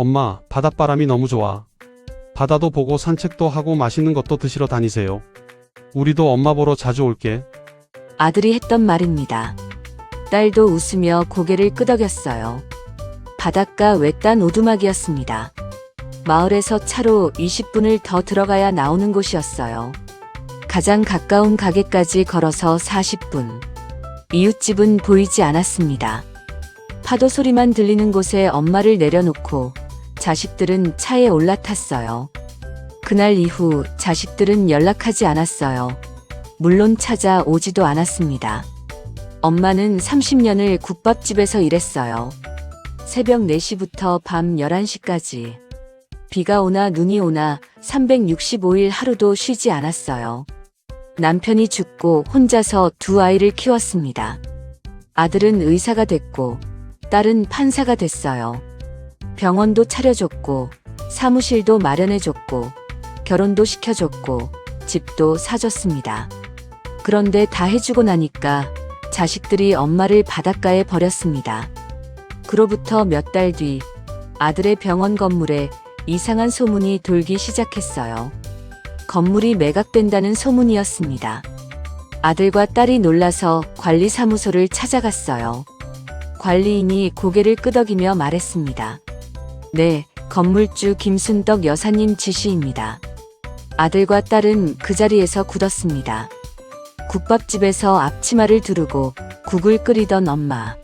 엄마, 바닷바람이 너무 좋아. 바다도 보고 산책도 하고 맛있는 것도 드시러 다니세요. 우리도 엄마 보러 자주 올게. 아들이 했던 말입니다. 딸도 웃으며 고개를 끄덕였어요. 바닷가 외딴 오두막이었습니다. 마을에서 차로 20분을 더 들어가야 나오는 곳이었어요. 가장 가까운 가게까지 걸어서 40분. 이웃집은 보이지 않았습니다. 파도 소리만 들리는 곳에 엄마를 내려놓고 자식들은 차에 올라탔어요. 그날 이후 자식들은 연락하지 않았어요. 물론 찾아오지도 않았습니다. 엄마는 30년을 국밥집에서 일했어요. 새벽 4시부터 밤 11시까지. 비가 오나 눈이 오나 365일 하루도 쉬지 않았어요. 남편이 죽고 혼자서 두 아이를 키웠습니다. 아들은 의사가 됐고 딸은 판사가 됐어요. 병원도 차려줬고 사무실도 마련해줬고 결혼도 시켜줬고 집도 사줬습니다. 그런데 다 해주고 나니까 자식들이 엄마를 바닷가에 버렸습니다. 그로부터 몇 달 뒤 아들의 병원 건물에 이상한 소문이 돌기 시작했어요. 건물이 매각된다는 소문이었습니다. 아들과 딸이 놀라서 관리사무소를 찾아갔어요. 관리인이 고개를 끄덕이며 말했습니다. 네, 건물주 김순덕 여사님 지시입니다. 아들과 딸은 그 자리에서 굳었습니다. 국밥집에서 앞치마를 두르고 국을 끓이던 엄마.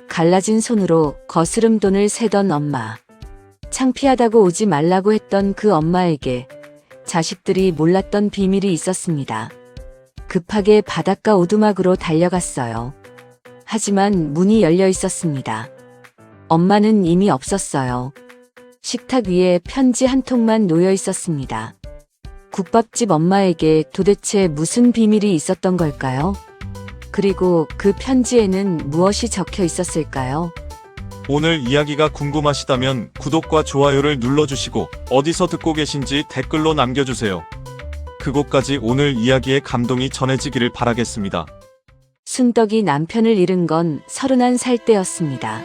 갈라진 손으로 거스름 돈을 세던 엄마. 창피하다고 오지 말라고 했던 그 엄마에게 자식들이 몰랐던 비밀이 있었습니다. 급하게 바닷가 오두막으로 달려갔어요. 하지만 문이 열려 있었습니다. 엄마는 이미 없었어요. 식탁 위에 편지 한 통만 놓여 있었습니다. 국밥집 엄마에게 도대체 무슨 비밀이 있었던 걸까요? 그리고 그 편지에는 무엇이 적혀 있었을까요? 오늘 이야기가 궁금하시다면 구독과 좋아요를 눌러주시고 어디서 듣고 계신지 댓글로 남겨주세요. 그곳까지 오늘 이야기의 감동이 전해지기를 바라겠습니다. 순덕이 남편을 잃은 건 31살 때였습니다.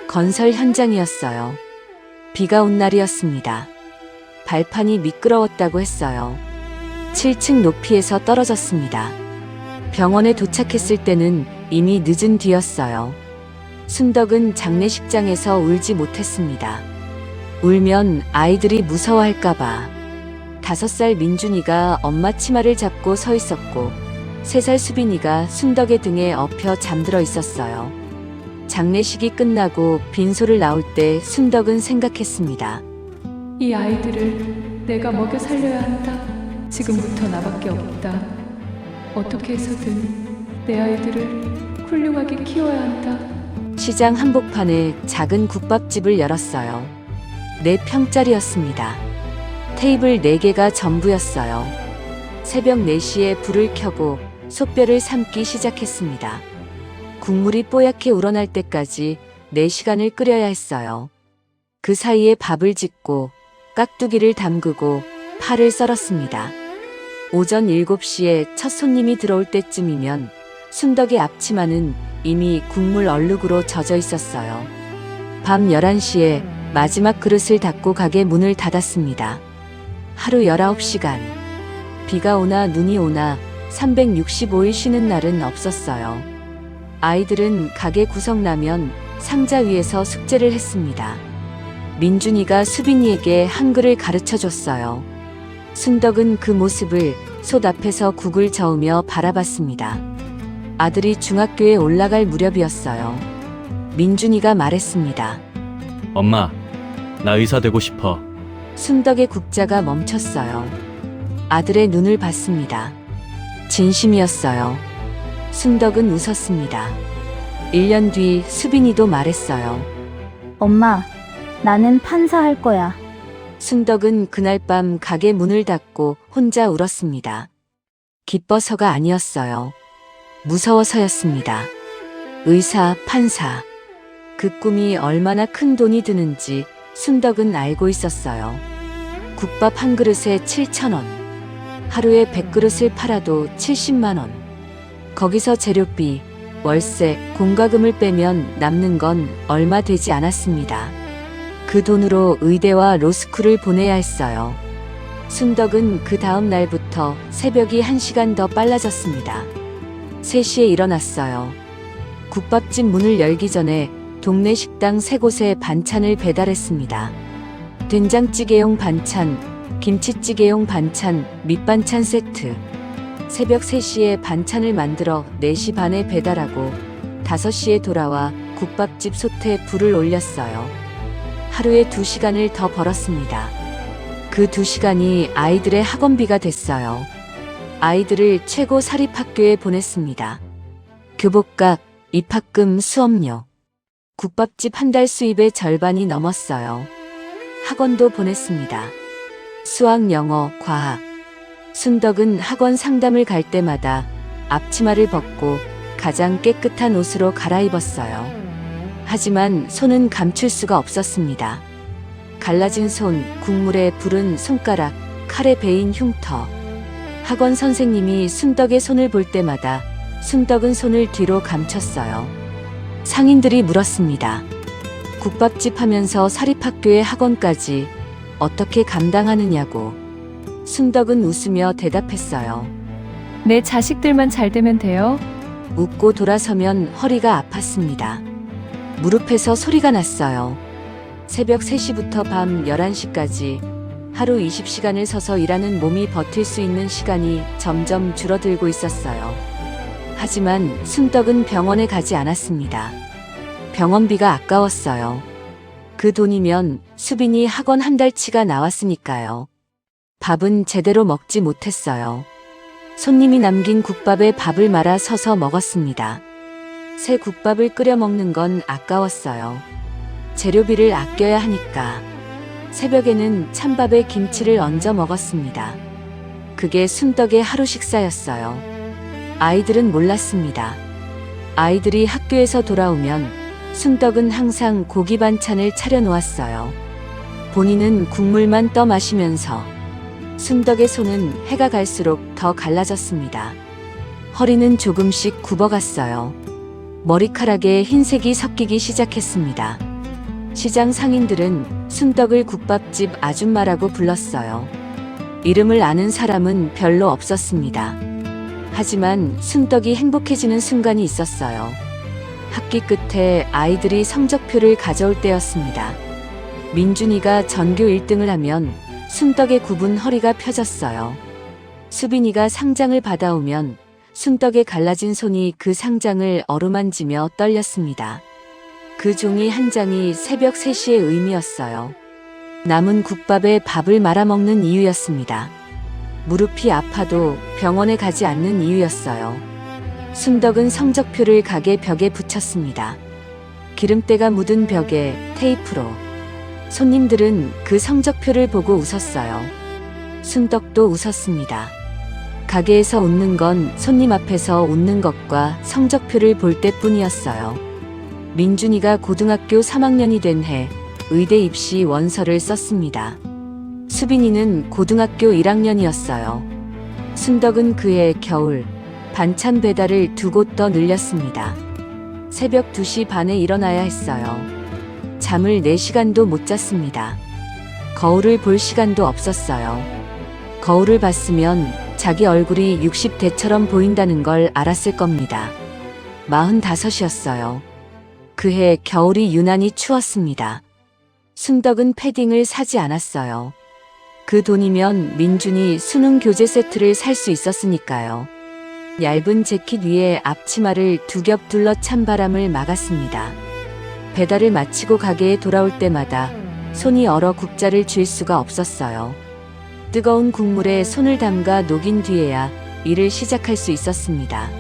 건설 현장이었어요. 비가 온 날이었습니다. 발판이 미끄러웠다고 했어요. 7층 높이에서 떨어졌습니다. 병원에 도착했을 때는 이미 늦은 뒤였어요. 순덕은 장례식장에서 울지 못했습니다. 울면 아이들이 무서워할까봐. 5살 민준이가 엄마 치마를 잡고 서 있었고 3살 수빈이가 순덕의 등에 엎여 잠들어 있었어요. 장례식이 끝나고 빈소를 나올 때 순덕은 생각했습니다. 이 아이들을 내가 먹여 살려야 한다. 지금부터 나밖에 없다. 어떻게 해서든 내 아이들을 훌륭하게 키워야 한다. 시장 한복판에 작은 국밥집을 열었어요. 4평짜리였습니다. 테이블 4개가 전부였어요. 새벽 4시에 불을 켜고 솥뼈를 삶기 시작했습니다. 국물이 뽀얗게 우러날 때까지 4시간을 끓여야 했어요. 그 사이에 밥을 짓고 깍두기를 담그고 파를 썰었습니다. 오전 7시에 첫 손님이 들어올 때쯤이면 순덕의 앞치마는 이미 국물 얼룩으로 젖어 있었어요. 밤 11시에 마지막 그릇을 닫고 가게 문을 닫았습니다. 하루 19시간. 비가 오나 눈이 오나 365일 쉬는 날은 없었어요. 아이들은 가게 구성라면 상자 위에서 숙제를 했습니다. 민준이가 수빈이에게 한글을 가르쳐 줬어요. 순덕은 그 모습을 솥 앞에서 국을 저으며 바라봤습니다. 아들이 중학교에 올라갈 무렵이었어요. 민준이가 말했습니다. 엄마, 나 의사 되고 싶어. 순덕의 국자가 멈췄어요. 아들의 눈을 봤습니다. 진심이었어요. 순덕은 웃었습니다. 1년 뒤 수빈이도 말했어요. 엄마, 나는 판사 할 거야. 순덕은 그날 밤 가게 문을 닫고 혼자 울었습니다. 기뻐서가 아니었어요. 무서워서였습니다. 의사, 판사. 그 꿈이 얼마나 큰 돈이 드는지 순덕은 알고 있었어요. 국밥 한 그릇에 7,000원. 하루에 100그릇을 팔아도 70만 원. 거기서 재료비, 월세, 공과금을 빼면 남는 건 얼마 되지 않았습니다. 그 그 돈으로 의대와 로스쿨을 보내야 했어요. 순덕은 그 다음 날부터 새벽이 1시간 더 빨라졌습니다. 3시에 일어났어요. 국밥집 문을 열기 전에 동네 식당 3곳에 반찬을 배달했습니다. 된장찌개용 반찬, 김치찌개용 반찬, 밑반찬 세트. 새벽 3시에 반찬을 만들어 4시 반에 배달하고 5시에 돌아와 국밥집 솥에 불을 올렸어요. 하루에 2시간을 더 벌었습니다. 그 2시간이 아이들의 학원비가 됐어요. 아이들을 최고 사립학교에 보냈습니다. 교복값, 입학금, 수업료. 국밥집 한 달 수입의 절반이 넘었어요. 학원도 보냈습니다. 수학, 영어, 과학. 순덕은 학원 상담을 갈 때마다 앞치마를 벗고 가장 깨끗한 옷으로 갈아입었어요. 하지만 손은 감출 수가 없었습니다. 갈라진 손, 국물에 부른 손가락, 칼에 베인 흉터. 학원 선생님이 순덕의 손을 볼 때마다 순덕은 손을 뒤로 감췄어요. 상인들이 물었습니다. 국밥집 하면서 사립학교의 학원까지 어떻게 감당하느냐고. 순덕은 웃으며 대답했어요. 내 자식들만 잘 되면 돼요. 웃고 돌아서면 허리가 아팠습니다. 무릎에서 소리가 났어요. 새벽 3시부터 밤 11시까지 하루 20시간을 서서 일하는 몸이 버틸 수 있는 시간이 점점 줄어들고 있었어요. 하지만 순덕은 병원에 가지 않았습니다. 병원비가 아까웠어요. 그 돈이면 수빈이 학원 한 달치가 나왔으니까요. 밥은 제대로 먹지 못했어요. 손님이 남긴 국밥에 밥을 말아 서서 먹었습니다. 새 국밥을 끓여 먹는 건 아까웠어요. 재료비를 아껴야 하니까. 새벽에는 찬밥에 김치를 얹어 먹었습니다. 그게 순덕의 하루 식사였어요. 아이들은 몰랐습니다. 아이들이 학교에서 돌아오면 순덕은 항상 고기 반찬을 차려 놓았어요. 본인은 국물만 떠 마시면서. 순덕의 손은 해가 갈수록 더 갈라졌습니다. 허리는 조금씩 굽어갔어요. 머리카락에 흰색이 섞이기 시작했습니다. 시장 상인들은 순덕을 국밥집 아줌마라고 불렀어요. 이름을 아는 사람은 별로 없었습니다. 하지만 순덕이 행복해지는 순간이 있었어요. 학기 끝에 아이들이 성적표를 가져올 때였습니다. 민준이가 전교 1등을 하면 순덕의 굽은 허리가 펴졌어요. 수빈이가 상장을 받아오면 순덕의 갈라진 손이 그 상장을 어루만지며 떨렸습니다. 그 종이 한 장이 새벽 3시의 의미였어요. 남은 국밥에 밥을 말아먹는 이유였습니다. 무릎이 아파도 병원에 가지 않는 이유였어요. 순덕은 성적표를 가게 벽에 붙였습니다. 기름때가 묻은 벽에 테이프로. 손님들은 그 성적표를 보고 웃었어요. 순덕도 웃었습니다. 가게에서 웃는 건 손님 앞에서 웃는 것과 성적표를 볼 때뿐이었어요. 민준이가 고등학교 3학년이 된 해 의대 입시 원서를 썼습니다. 수빈이는 고등학교 1학년이었어요. 순덕은 그해 겨울 반찬 배달을 2곳 더 늘렸습니다. 새벽 2시 반에 일어나야 했어요. 잠을 4시간도 못 잤습니다. 거울을 볼 시간도 없었어요. 거울을 봤으면 자기 얼굴이 60대처럼 보인다는 걸 알았을 겁니다. 45이었어요. 그해 겨울이 유난히 추웠습니다. 순덕은 패딩을 사지 않았어요. 그 돈이면 민준이 수능 교재 세트를 살 수 있었으니까요. 얇은 재킷 위에 앞치마를 2겹 둘러 찬바람을 막았습니다. 배달을 마치고 가게에 돌아올 때마다 손이 얼어 국자를 쥘 수가 없었어요. 뜨거운 국물에 손을 담가 녹인 뒤에야 일을 시작할 수 있었습니다.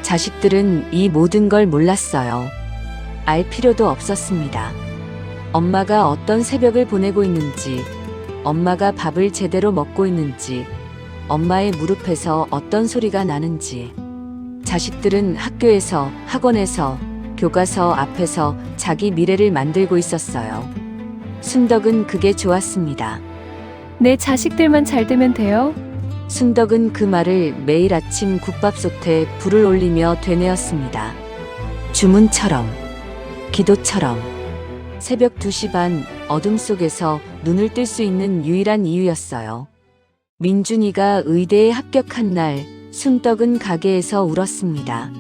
자식들은 이 모든 걸 몰랐어요. 알 필요도 없었습니다. 엄마가 어떤 새벽을 보내고 있는지, 엄마가 밥을 제대로 먹고 있는지, 엄마의 무릎에서 어떤 소리가 나는지. 자식들은 학교에서, 학원에서, 교과서 앞에서 자기 미래를 만들고 있었어요. 순덕은 그게 좋았습니다. 내 자식들만 잘 되면 돼요. 순덕은 그 말을 매일 아침 국밥솥에 불을 올리며 되뇌었습니다. 주문처럼, 기도처럼. 새벽 2시 반 어둠 속에서 눈을 뜰 수 있는 유일한 이유였어요. 민준이가 의대에 합격한 날 순떡은 가게에서 울었습니다.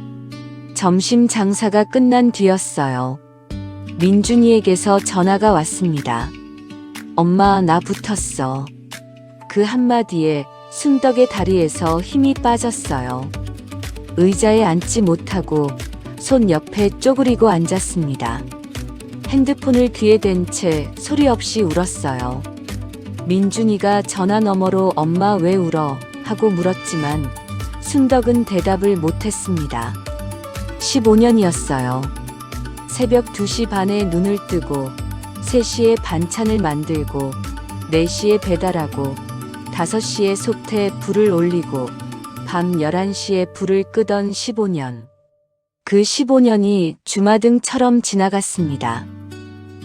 점심 장사가 끝난 뒤였어요. 민준이에게서 전화가 왔습니다. 엄마, 나 붙었어. 그 한마디에 순덕의 다리에서 힘이 빠졌어요. 의자에 앉지 못하고 손 옆에 쪼그리고 앉았습니다. 핸드폰을 귀에 댄 채 소리 없이 울었어요. 민준이가 전화 너머로 엄마 왜 울어? 하고 물었지만 순덕은 대답을 못했습니다. 15년이었어요. 새벽 2시 반에 눈을 뜨고 3시에 반찬을 만들고 4시에 배달하고 5시에 솥에 불을 올리고 밤 11시에 불을 끄던 15년. 그 15년이 주마등처럼 지나갔습니다.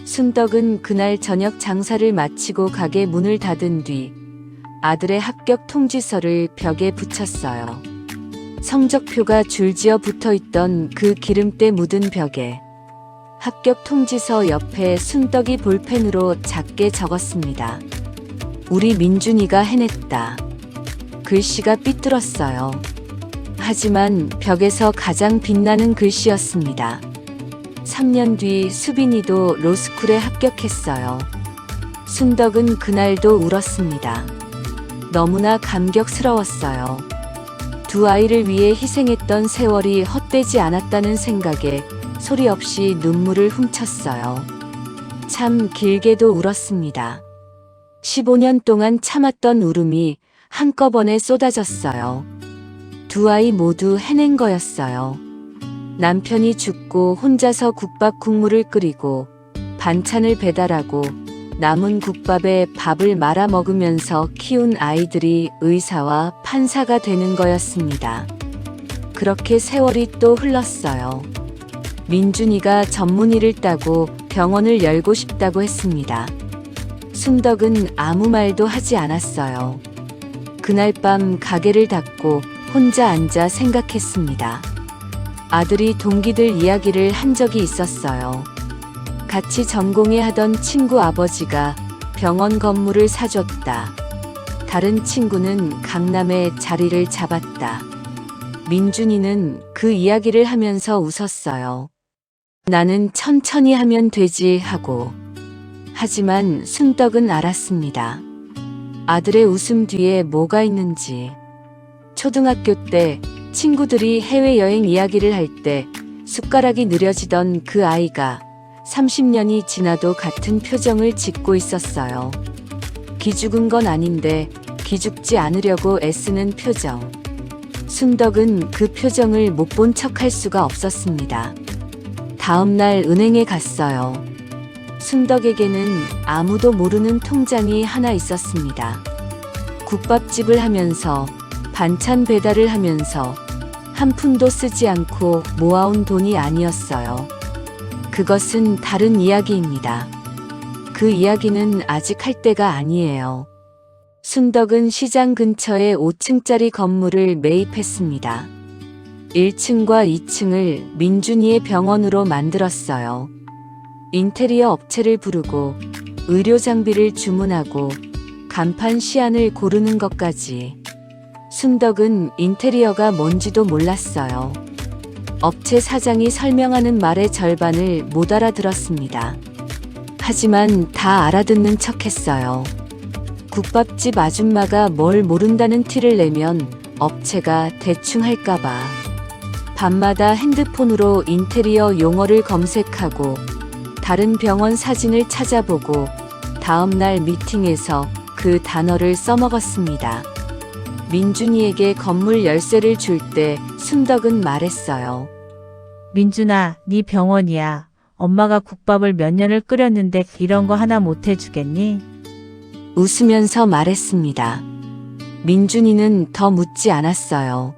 순덕은 그날 저녁 장사를 마치고 가게 문을 닫은 뒤 아들의 합격 통지서를 벽에 붙였어요. 성적표가 줄지어 붙어있던 그 기름때 묻은 벽에 합격 통지서 옆에 순덕이 볼펜으로 작게 적었습니다. 우리 민준이가 해냈다. 글씨가 삐뚤었어요. 하지만 벽에서 가장 빛나는 글씨였습니다. 3년 뒤 수빈이도 로스쿨에 합격했어요. 순덕은 그날도 울었습니다. 너무나 감격스러웠어요. 두 아이를 위해 희생했던 세월이 헛되지 않았다는 생각에 소리 없이 눈물을 훔쳤어요. 참 길게도 울었습니다. 15년 동안 참았던 울음이 한꺼번에 쏟아졌어요. 두 아이 모두 해낸 거였어요. 남편이 죽고 혼자서 국밥 국물을 끓이고 반찬을 배달하고 남은 국밥에 밥을 말아 먹으면서 키운 아이들이 의사와 판사가 되는 거였습니다. 그렇게 세월이 또 흘렀어요. 민준이가 전문의를 따고 병원을 열고 싶다고 했습니다. 순덕은 아무 말도 하지 않았어요. 그날 밤 가게를 닫고 혼자 앉아 생각했습니다. 아들이 동기들 이야기를 한 적이 있었어요. 같이 전공에 하던 친구 아버지가 병원 건물을 사줬다. 다른 친구는 강남에 자리를 잡았다. 민준이는 그 이야기를 하면서 웃었어요. 나는 천천히 하면 되지 하고. 하지만 순덕은 알았습니다. 아들의 웃음 뒤에 뭐가 있는지. 초등학교 때 친구들이 해외여행 이야기를 할 때 숟가락이 느려지던 그 아이가 30년이 지나도 같은 표정을 짓고 있었어요. 기죽은 건 아닌데 기죽지 않으려고 애쓰는 표정. 순덕은 그 표정을 못 본 척할 수가 없었습니다. 다음 날 은행에 갔어요. 순덕에게는 아무도 모르는 통장이 하나 있었습니다. 국밥집을 하면서 반찬 배달을 하면서 한 푼도 쓰지 않고 모아온 돈이 아니었어요. 그것은 다른 이야기입니다. 그 이야기는 아직 할 때가 아니에요. 순덕은 시장 근처에 5층짜리 건물을 매입했습니다. 1층과 2층을 민준이의 병원으로 만들었어요. 인테리어 업체를 부르고 의료 장비를 주문하고 간판 시안을 고르는 것까지. 순덕은 인테리어가 뭔지도 몰랐어요. 업체 사장이 설명하는 말의 절반을 못 알아들었습니다. 하지만 다 알아듣는 척했어요. 국밥집 아줌마가 뭘 모른다는 티를 내면 업체가 대충 할까봐. 밤마다 핸드폰으로 인테리어 용어를 검색하고 다른 병원 사진을 찾아보고 다음날 미팅에서 그 단어를 써먹었습니다. 민준이에게 건물 열쇠를 줄 때 순덕은 말했어요. 민준아, 네 병원이야. 엄마가 국밥을 몇 년을 끓였는데 이런 거 하나 못 해주겠니? 웃으면서 말했습니다. 민준이는 더 묻지 않았어요.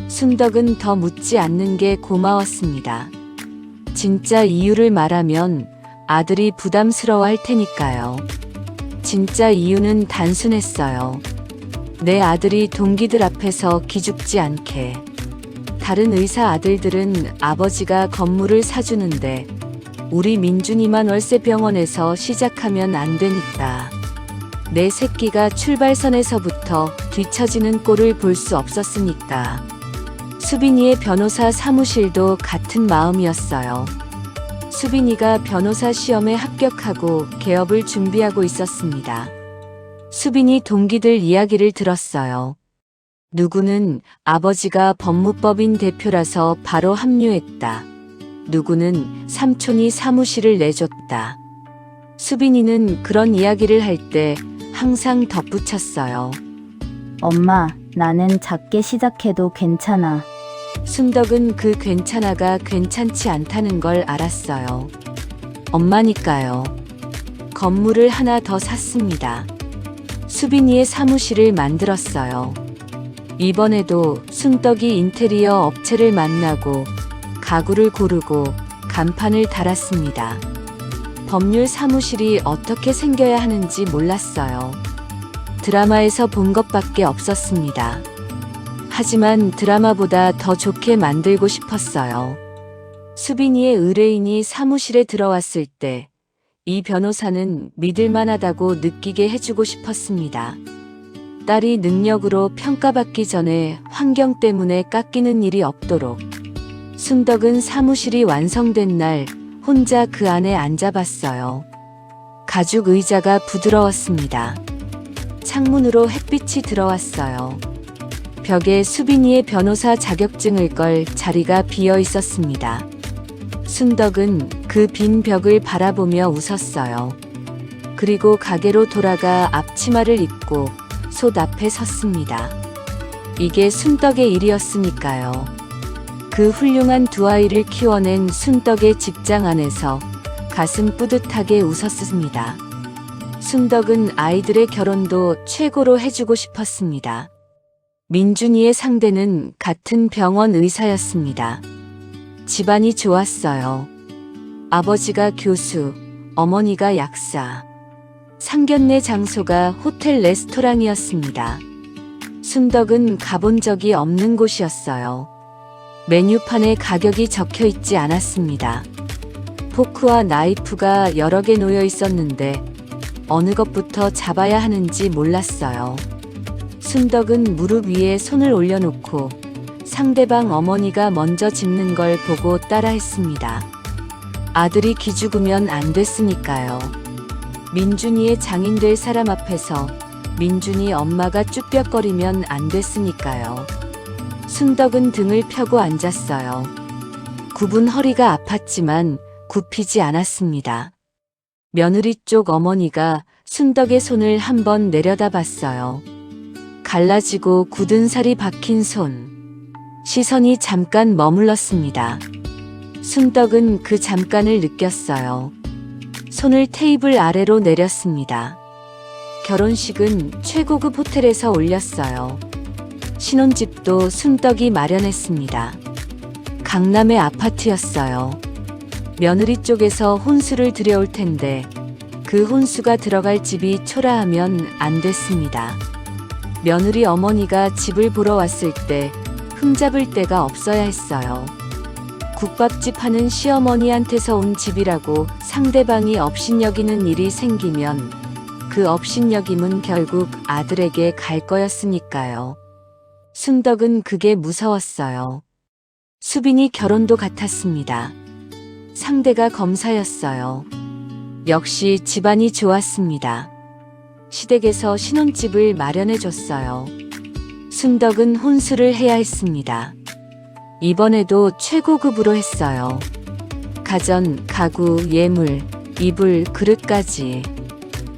순덕은 더 묻지 않는 게 고마웠습니다. 진짜 이유를 말하면 아들이 부담스러워할 테니까요. 진짜 이유는 단순했어요. 내 아들이 동기들 앞에서 기죽지 않게. 다른 의사 아들들은 아버지가 건물을 사주는데 우리 민준이만 월세 병원에서 시작하면 안 되니까. 내 새끼가 출발선에서부터 뒤처지는 꼴을 볼 수 없었으니까. 수빈이의 변호사 사무실도 같은 마음이었어요. 수빈이가 변호사 시험에 합격하고 개업을 준비하고 있었습니다. 수빈이 동기들 이야기를 들었어요. 누구는 아버지가 법무법인 대표라서 바로 합류했다. 누구는 삼촌이 사무실을 내줬다. 수빈이는 그런 이야기를 할 때 항상 덧붙였어요. 엄마, 나는 작게 시작해도 괜찮아. 순덕은 그 괜찮아가 괜찮지 않다는 걸 알았어요. 엄마니까요. 건물을 하나 더 샀습니다. 수빈이의 사무실을 만들었어요. 이번에도 순덕이 인테리어 업체를 만나고 가구를 고르고 간판을 달았습니다. 법률 사무실이 어떻게 생겨야 하는지 몰랐어요. 드라마에서 본 것밖에 없었습니다. 하지만 드라마보다 더 좋게 만들고 싶었어요. 수빈이의 의뢰인이 사무실에 들어왔을 때 이 변호사는 믿을만하다고 느끼게 해주고 싶었습니다. 딸이 능력으로 평가받기 전에 환경 때문에 깎이는 일이 없도록. 순덕은 사무실이 완성된 날 혼자 그 안에 앉아봤어요. 가죽 의자가 부드러웠습니다. 창문으로 햇빛이 들어왔어요. 벽에 수빈이의 변호사 자격증을 걸 자리가 비어 있었습니다. 순덕은 그 빈 벽을 바라보며 웃었어요. 그리고 가게로 돌아가 앞치마를 입고 솥 앞에 섰습니다. 이게 순덕의 일이었으니까요. 그 훌륭한 두 아이를 키워낸 순덕의 직장 안에서 가슴 뿌듯하게 웃었습니다. 순덕은 아이들의 결혼도 최고로 해주고 싶었습니다. 민준이의 상대는 같은 병원 의사였습니다. 집안이 좋았어요. 아버지가 교수, 어머니가 약사. 상견례 장소가 호텔 레스토랑이었습니다. 순덕은 가본 적이 없는 곳이었어요. 메뉴판에 가격이 적혀 있지 않았습니다. 포크와 나이프가 여러 개 놓여 있었는데 어느 것부터 잡아야 하는지 몰랐어요. 순덕은 무릎 위에 손을 올려놓고 상대방 어머니가 먼저 짚는 걸 보고 따라했습니다. 아들이 기죽으면 안 됐으니까요. 민준이의 장인 될 사람 앞에서 민준이 엄마가 쭈뼛거리면 안 됐으니까요. 순덕은 등을 펴고 앉았어요. 굽은 허리가 아팠지만 굽히지 않았습니다. 며느리 쪽 어머니가 순덕의 손을 한번 내려다봤어요. 갈라지고 굳은 살이 박힌 손. 시선이 잠깐 머물렀습니다. 순덕은 그 잠깐을 느꼈어요. 손을 테이블 아래로 내렸습니다. 결혼식은 최고급 호텔에서 올렸어요. 신혼집도 순덕이 마련했습니다. 강남의 아파트였어요. 며느리 쪽에서 혼수를 들여올 텐데 그 혼수가 들어갈 집이 초라하면 안 됐습니다. 며느리 어머니가 집을 보러 왔을 때 흠잡을 데가 없어야 했어요. 국밥집 하는 시어머니한테서 온 집이라고 상대방이 업신여기는 일이 생기면 그 업신여김은 결국 아들에게 갈 거였으니까요. 순덕은 그게 무서웠어요. 수빈이 결혼도 같았습니다. 상대가 검사였어요. 역시 집안이 좋았습니다. 시댁에서 신혼집을 마련해줬어요. 순덕은 혼수를 해야 했습니다. 이번에도 최고급으로 했어요. 가전, 가구, 예물, 이불, 그릇까지.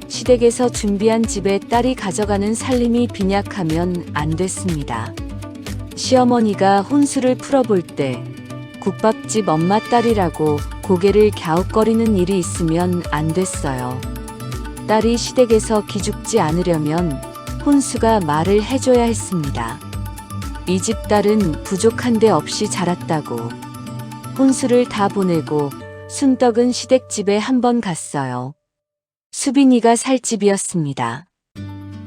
시댁에서 준비한 집에 딸이 가져가는 살림이 빈약하면 안 됐습니다. 시어머니가 혼수를 풀어볼 때 국밥집 엄마 딸이라고 고개를 갸웃거리는 일이 있으면 안 됐어요. 딸이 시댁에서 기죽지 않으려면 혼수가 말을 해줘야 했습니다. 이 집 딸은 부족한 데 없이 자랐다고. 혼수를 다 보내고 순덕은 시댁집에 한번 갔어요. 수빈이가 살 집이었습니다.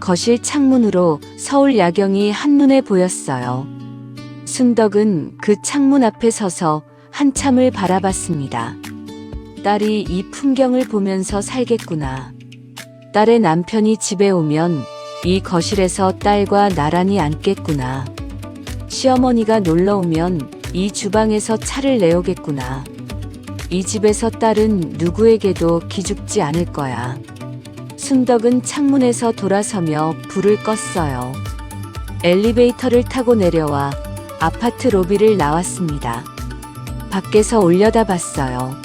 거실 창문으로 서울 야경이 한눈에 보였어요. 순덕은 그 창문 앞에 서서 한참을 바라봤습니다. 딸이 이 풍경을 보면서 살겠구나. 딸의 남편이 집에 오면 이 거실에서 딸과 나란히 앉겠구나. 시어머니가 놀러 오면 이 주방에서 차를 내오겠구나. 이 집에서 딸은 누구에게도 기죽지 않을 거야. 순덕은 창문에서 돌아서며 불을 껐어요. 엘리베이터를 타고 내려와 아파트 로비를 나왔습니다. 밖에서 올려다봤어요.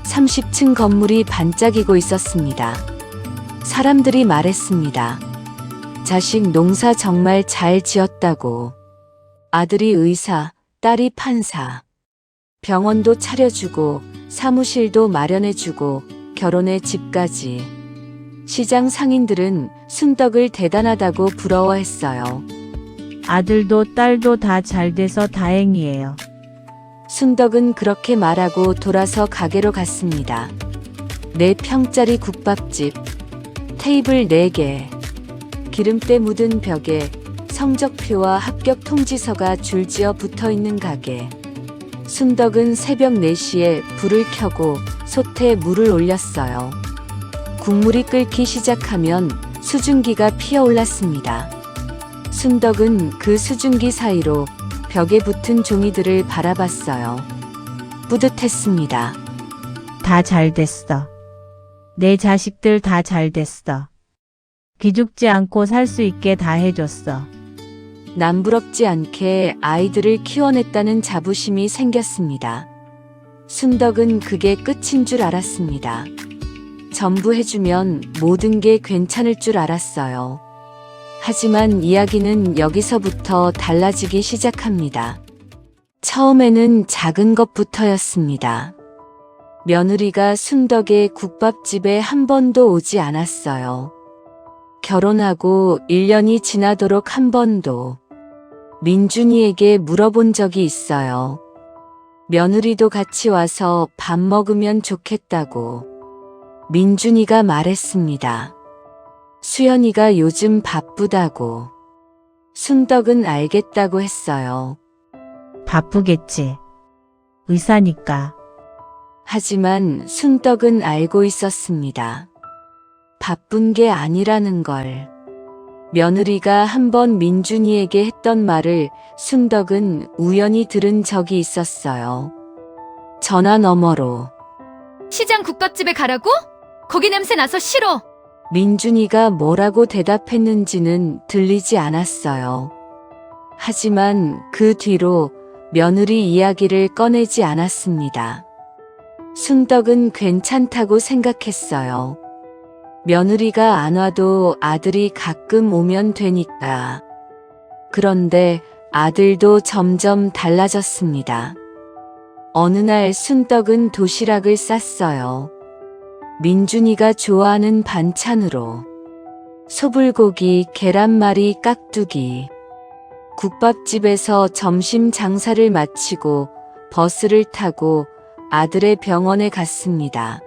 30층 건물이 반짝이고 있었습니다. 사람들이 말했습니다. 자식 농사 정말 잘 지었다고. 아들이 의사, 딸이 판사. 병원도 차려주고 사무실도 마련해주고 결혼의 집까지. 시장 상인들은 순덕을 대단하다고 부러워했어요. 아들도 딸도 다 잘 돼서 다행이에요. 순덕은 그렇게 말하고 돌아서 가게로 갔습니다. 4평짜리 국밥집, 테이블 4개, 기름때 묻은 벽에 성적표와 합격 통지서가 줄지어 붙어있는 가게. 순덕은 새벽 4시에 불을 켜고 솥에 물을 올렸어요. 국물이 끓기 시작하면 수증기가 피어올랐습니다. 순덕은 그 수증기 사이로 벽에 붙은 종이들을 바라봤어요. 뿌듯했습니다. 다 잘 됐어. 내 자식들 다 잘 됐어. 기죽지 않고 살 수 있게 다 해줬어. 남부럽지 않게 아이들을 키워냈다는 자부심이 생겼습니다. 순덕은 그게 끝인 줄 알았습니다. 전부 해주면 모든 게 괜찮을 줄 알았어요. 하지만 이야기는 여기서부터 달라지기 시작합니다. 처음에는 작은 것부터였습니다. 며느리가 순덕의 국밥집에 한 번도 오지 않았어요. 결혼하고 1년이 지나도록 한 번도. 민준이에게 물어본 적이 있어요. 며느리도 같이 와서 밥 먹으면 좋겠다고. 민준이가 말했습니다. 수연이가 요즘 바쁘다고. 순덕은 알겠다고 했어요. 바쁘겠지. 의사니까. 하지만 순덕은 알고 있었습니다. 바쁜 게 아니라는 걸. 며느리가 한번 민준이에게 했던 말을 순덕은 우연히 들은 적이 있었어요. 전화 너머로. 시장 국밥집에 가라고? 거기 냄새 나서 싫어. 민준이가 뭐라고 대답했는지는 들리지 않았어요. 하지만 그 뒤로 며느리 이야기를 꺼내지 않았습니다. 순덕은 괜찮다고 생각했어요. 며느리가 안 와도 아들이 가끔 오면 되니까. 그런데 아들도 점점 달라졌습니다. 어느 날 순덕은 도시락을 쌌어요. 민준이가 좋아하는 반찬으로. 소불고기, 계란말이, 깍두기. 국밥집에서 점심 장사를 마치고 버스를 타고 아들의 병원에 갔습니다.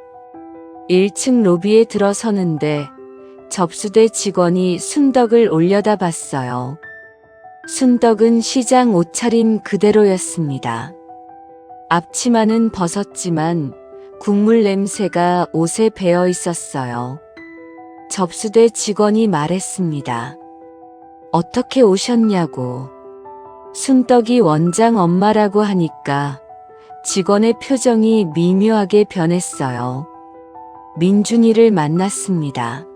1층 로비에 들어서는데 접수대 직원이 순덕을 올려다봤어요. 순덕은 시장 옷차림 그대로였습니다. 앞치마는 벗었지만 국물 냄새가 옷에 배어 있었어요. 접수대 직원이 말했습니다. 어떻게 오셨냐고. 순덕이 원장 엄마라고 하니까 직원의 표정이 미묘하게 변했어요. 민준이를 만났습니다.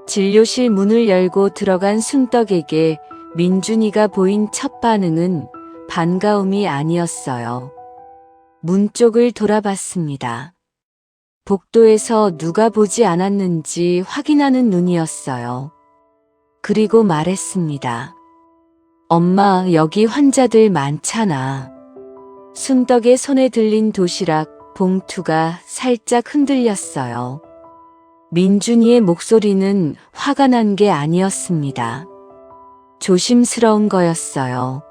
진료실 문을 열고 들어간 순덕에게 민준이가 보인 첫 반응은 반가움이 아니었어요. 문 쪽을 돌아봤습니다. 복도에서 누가 보지 않았는지 확인하는 눈이었어요. 그리고 말했습니다. 엄마, 여기 환자들 많잖아. 순덕의 손에 들린 도시락 봉투가 살짝 흔들렸어요. 민준이의 목소리는 화가 난 게 아니었습니다. 조심스러운 거였어요.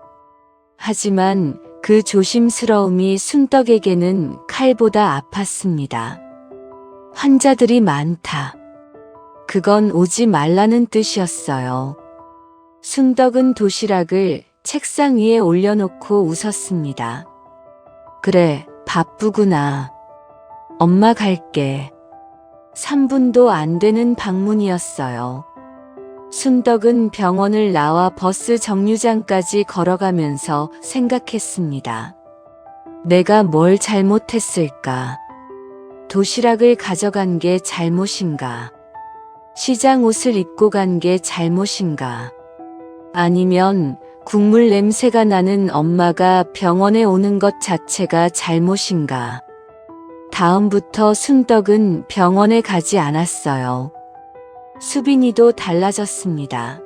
하지만 그 조심스러움이 순덕에게는 칼보다 아팠습니다. 환자들이 많다. 그건 오지 말라는 뜻이었어요. 순덕은 도시락을 책상 위에 올려놓고 웃었습니다. 그래, 바쁘구나. 엄마 갈게. 3분도 안 되는 방문이었어요. 순덕은 병원을 나와 버스 정류장까지 걸어가면서 생각했습니다. 내가 뭘 잘못했을까? 도시락을 가져간 게 잘못인가? 시장 옷을 입고 간 게 잘못인가? 아니면 국물 냄새가 나는 엄마가 병원에 오는 것 자체가 잘못인가? 다음부터 순덕은 병원에 가지 않았어요. 수빈이도 달라졌습니다.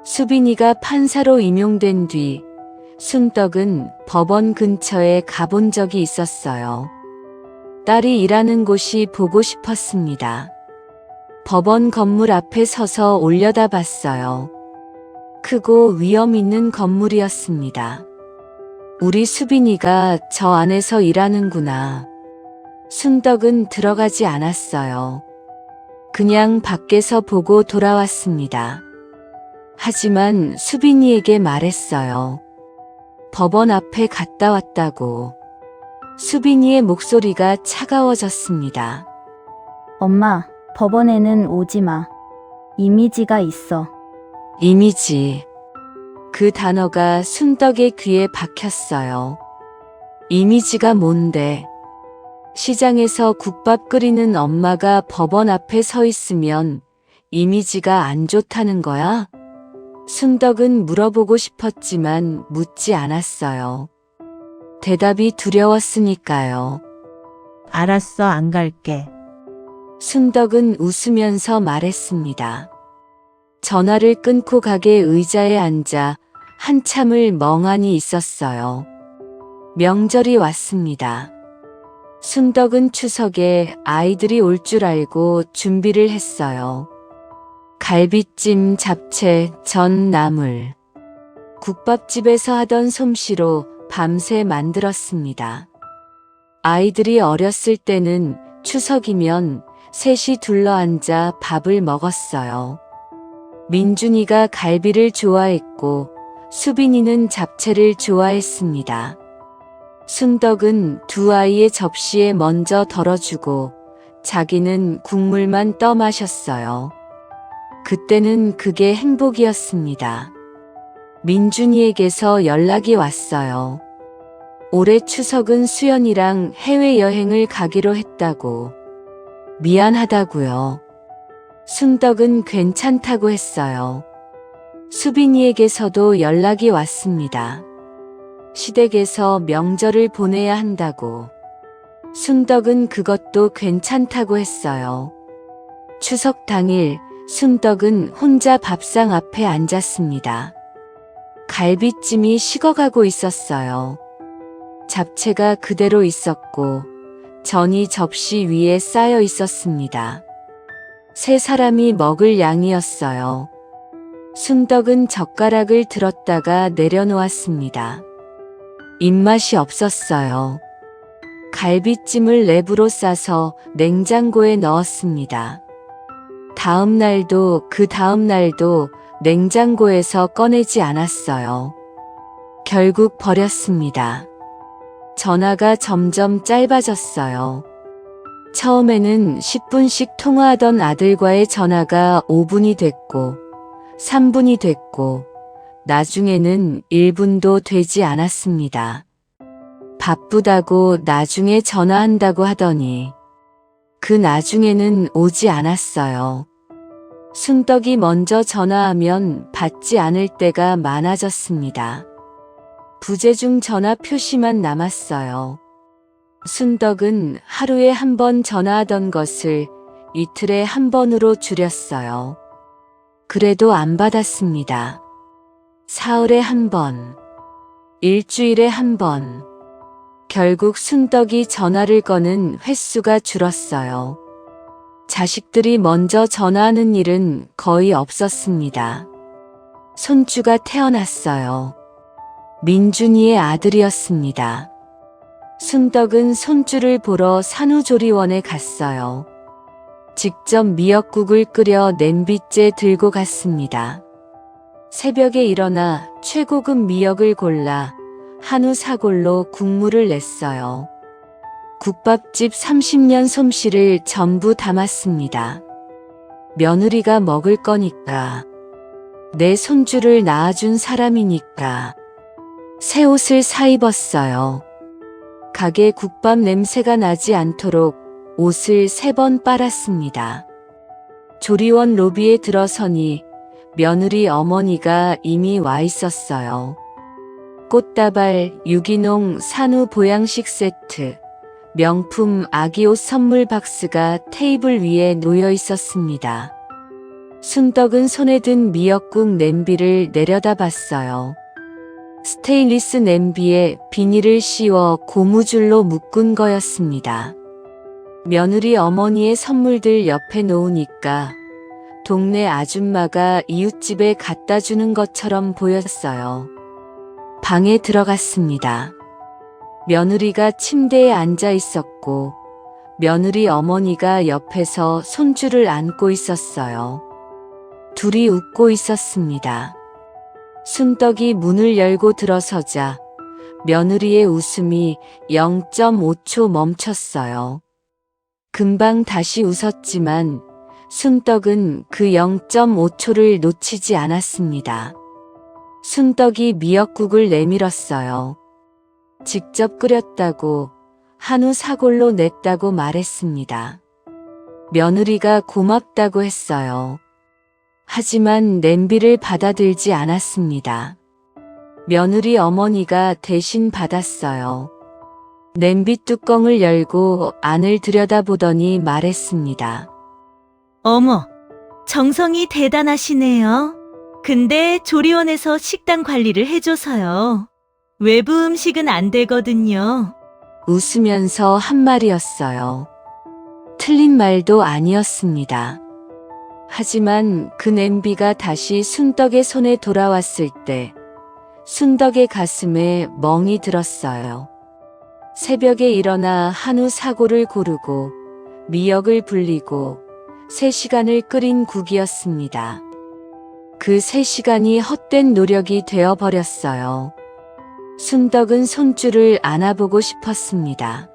수빈이가 판사로 임용된 뒤 순덕은 법원 근처에 가본 적이 있었어요. 딸이 일하는 곳이 보고 싶었습니다. 법원 건물 앞에 서서 올려다봤어요. 크고 위험 있는 건물이었습니다. 우리 수빈이가 저 안에서 일하는구나. 순덕은 들어가지 않았어요. 그냥 밖에서 보고 돌아왔습니다. 하지만 수빈이에게 말했어요. 법원 앞에 갔다 왔다고. 수빈이의 목소리가 차가워졌습니다. 엄마, 법원에는 오지 마. 이미지가 있어. 이미지. 그 단어가 순덕의 귀에 박혔어요. 이미지가 뭔데? 시장에서 국밥 끓이는 엄마가 법원 앞에 서 있으면 이미지가 안 좋다는 거야? 순덕은 물어보고 싶었지만 묻지 않았어요. 대답이 두려웠으니까요. 알았어, 안 갈게. 순덕은 웃으면서 말했습니다. 전화를 끊고 가게 의자에 앉아 한참을 멍하니 있었어요. 명절이 왔습니다. 순덕은 추석에 아이들이 올 줄 알고 준비를 했어요. 갈비찜, 잡채, 전, 나물. 국밥집에서 하던 솜씨로 밤새 만들었습니다. 아이들이 어렸을 때는 추석이면 셋이 둘러앉아 밥을 먹었어요. 민준이가 갈비를 좋아했고 수빈이는 잡채를 좋아했습니다. 순덕은 두 아이의 접시에 먼저 덜어주고 자기는 국물만 떠마셨어요. 그때는 그게 행복이었습니다. 민준이에게서 연락이 왔어요. 올해 추석은 수연이랑 해외여행을 가기로 했다고. 미안하다고요. 순덕은 괜찮다고 했어요. 수빈이에게서도 연락이 왔습니다. 시댁에서 명절을 보내야 한다고. 순덕은 그것도 괜찮다고 했어요. 추석 당일 순덕은 혼자 밥상 앞에 앉았습니다. 갈비찜이 식어가고 있었어요. 잡채가 그대로 있었고 전이 접시 위에 쌓여 있었습니다. 세 사람이 먹을 양이었어요. 순덕은 젓가락을 들었다가 내려놓았습니다. 입맛이 없었어요. 갈비찜을 랩으로 싸서 냉장고에 넣었습니다. 다음 날도 그 다음 날도 냉장고에서 꺼내지 않았어요. 결국 버렸습니다. 전화가 점점 짧아졌어요. 처음에는 10분씩 통화하던 아들과의 전화가 5분이 됐고 3분이 됐고 나중에는 1분도 되지 않았습니다. 바쁘다고 나중에 전화한다고 하더니 그 나중에는 오지 않았어요. 순덕이 먼저 전화하면 받지 않을 때가 많아졌습니다. 부재중 전화 표시만 남았어요. 순덕은 하루에 한 번 전화하던 것을 이틀에 한 번으로 줄였어요. 그래도 안 받았습니다. 사흘에 한 번, 일주일에 한 번. 결국 순덕이 전화를 거는 횟수가 줄었어요. 자식들이 먼저 전화하는 일은 거의 없었습니다. 손주가 태어났어요. 민준이의 아들이었습니다. 순덕은 손주를 보러 산후조리원에 갔어요. 직접 미역국을 끓여 냄비째 들고 갔습니다. 새벽에 일어나 최고급 미역을 골라 한우 사골로 국물을 냈어요. 국밥집 30년 솜씨를 전부 담았습니다. 며느리가 먹을 거니까. 내 손주를 낳아준 사람이니까. 새 옷을 사입었어요. 가게 국밥 냄새가 나지 않도록 옷을 3번 빨았습니다. 조리원 로비에 들어서니 며느리 어머니가 이미 와 있었어요. 꽃다발, 유기농, 산후 보양식 세트, 명품 아기 옷 선물 박스가 테이블 위에 놓여 있었습니다. 순덕은 손에 든 미역국 냄비를 내려다봤어요. 스테인리스 냄비에 비닐을 씌워 고무줄로 묶은 거였습니다. 며느리 어머니의 선물들 옆에 놓으니까 동네 아줌마가 이웃집에 갖다 주는 것처럼 보였어요. 방에 들어갔습니다. 며느리가 침대에 앉아 있었고 며느리 어머니가 옆에서 손주를 안고 있었어요. 둘이 웃고 있었습니다. 순덕이 문을 열고 들어서자 며느리의 웃음이 0.5초 멈췄어요. 금방 다시 웃었지만 순덕은 그 0.5초를 놓치지 않았습니다. 순덕이 미역국을 내밀었어요. 직접 끓였다고 한우 사골로 냈다고 말했습니다. 며느리가 고맙다고 했어요. 하지만 냄비를 받아들지 않았습니다. 며느리 어머니가 대신 받았어요. 냄비 뚜껑을 열고 안을 들여다보더니 말했습니다. 어머, 정성이 대단하시네요. 근데 조리원에서 식당 관리를 해줘서요. 외부 음식은 안 되거든요. 웃으면서 한 말이었어요. 틀린 말도 아니었습니다. 하지만 그 냄비가 다시 순덕의 손에 돌아왔을 때 순덕의 가슴에 멍이 들었어요. 새벽에 일어나 한우 사골을 고르고 미역을 불리고 3시간을 끓인 국이었습니다. 그 3시간이 헛된 노력이 되어버렸어요. 순덕은 손주를 안아보고 싶었습니다.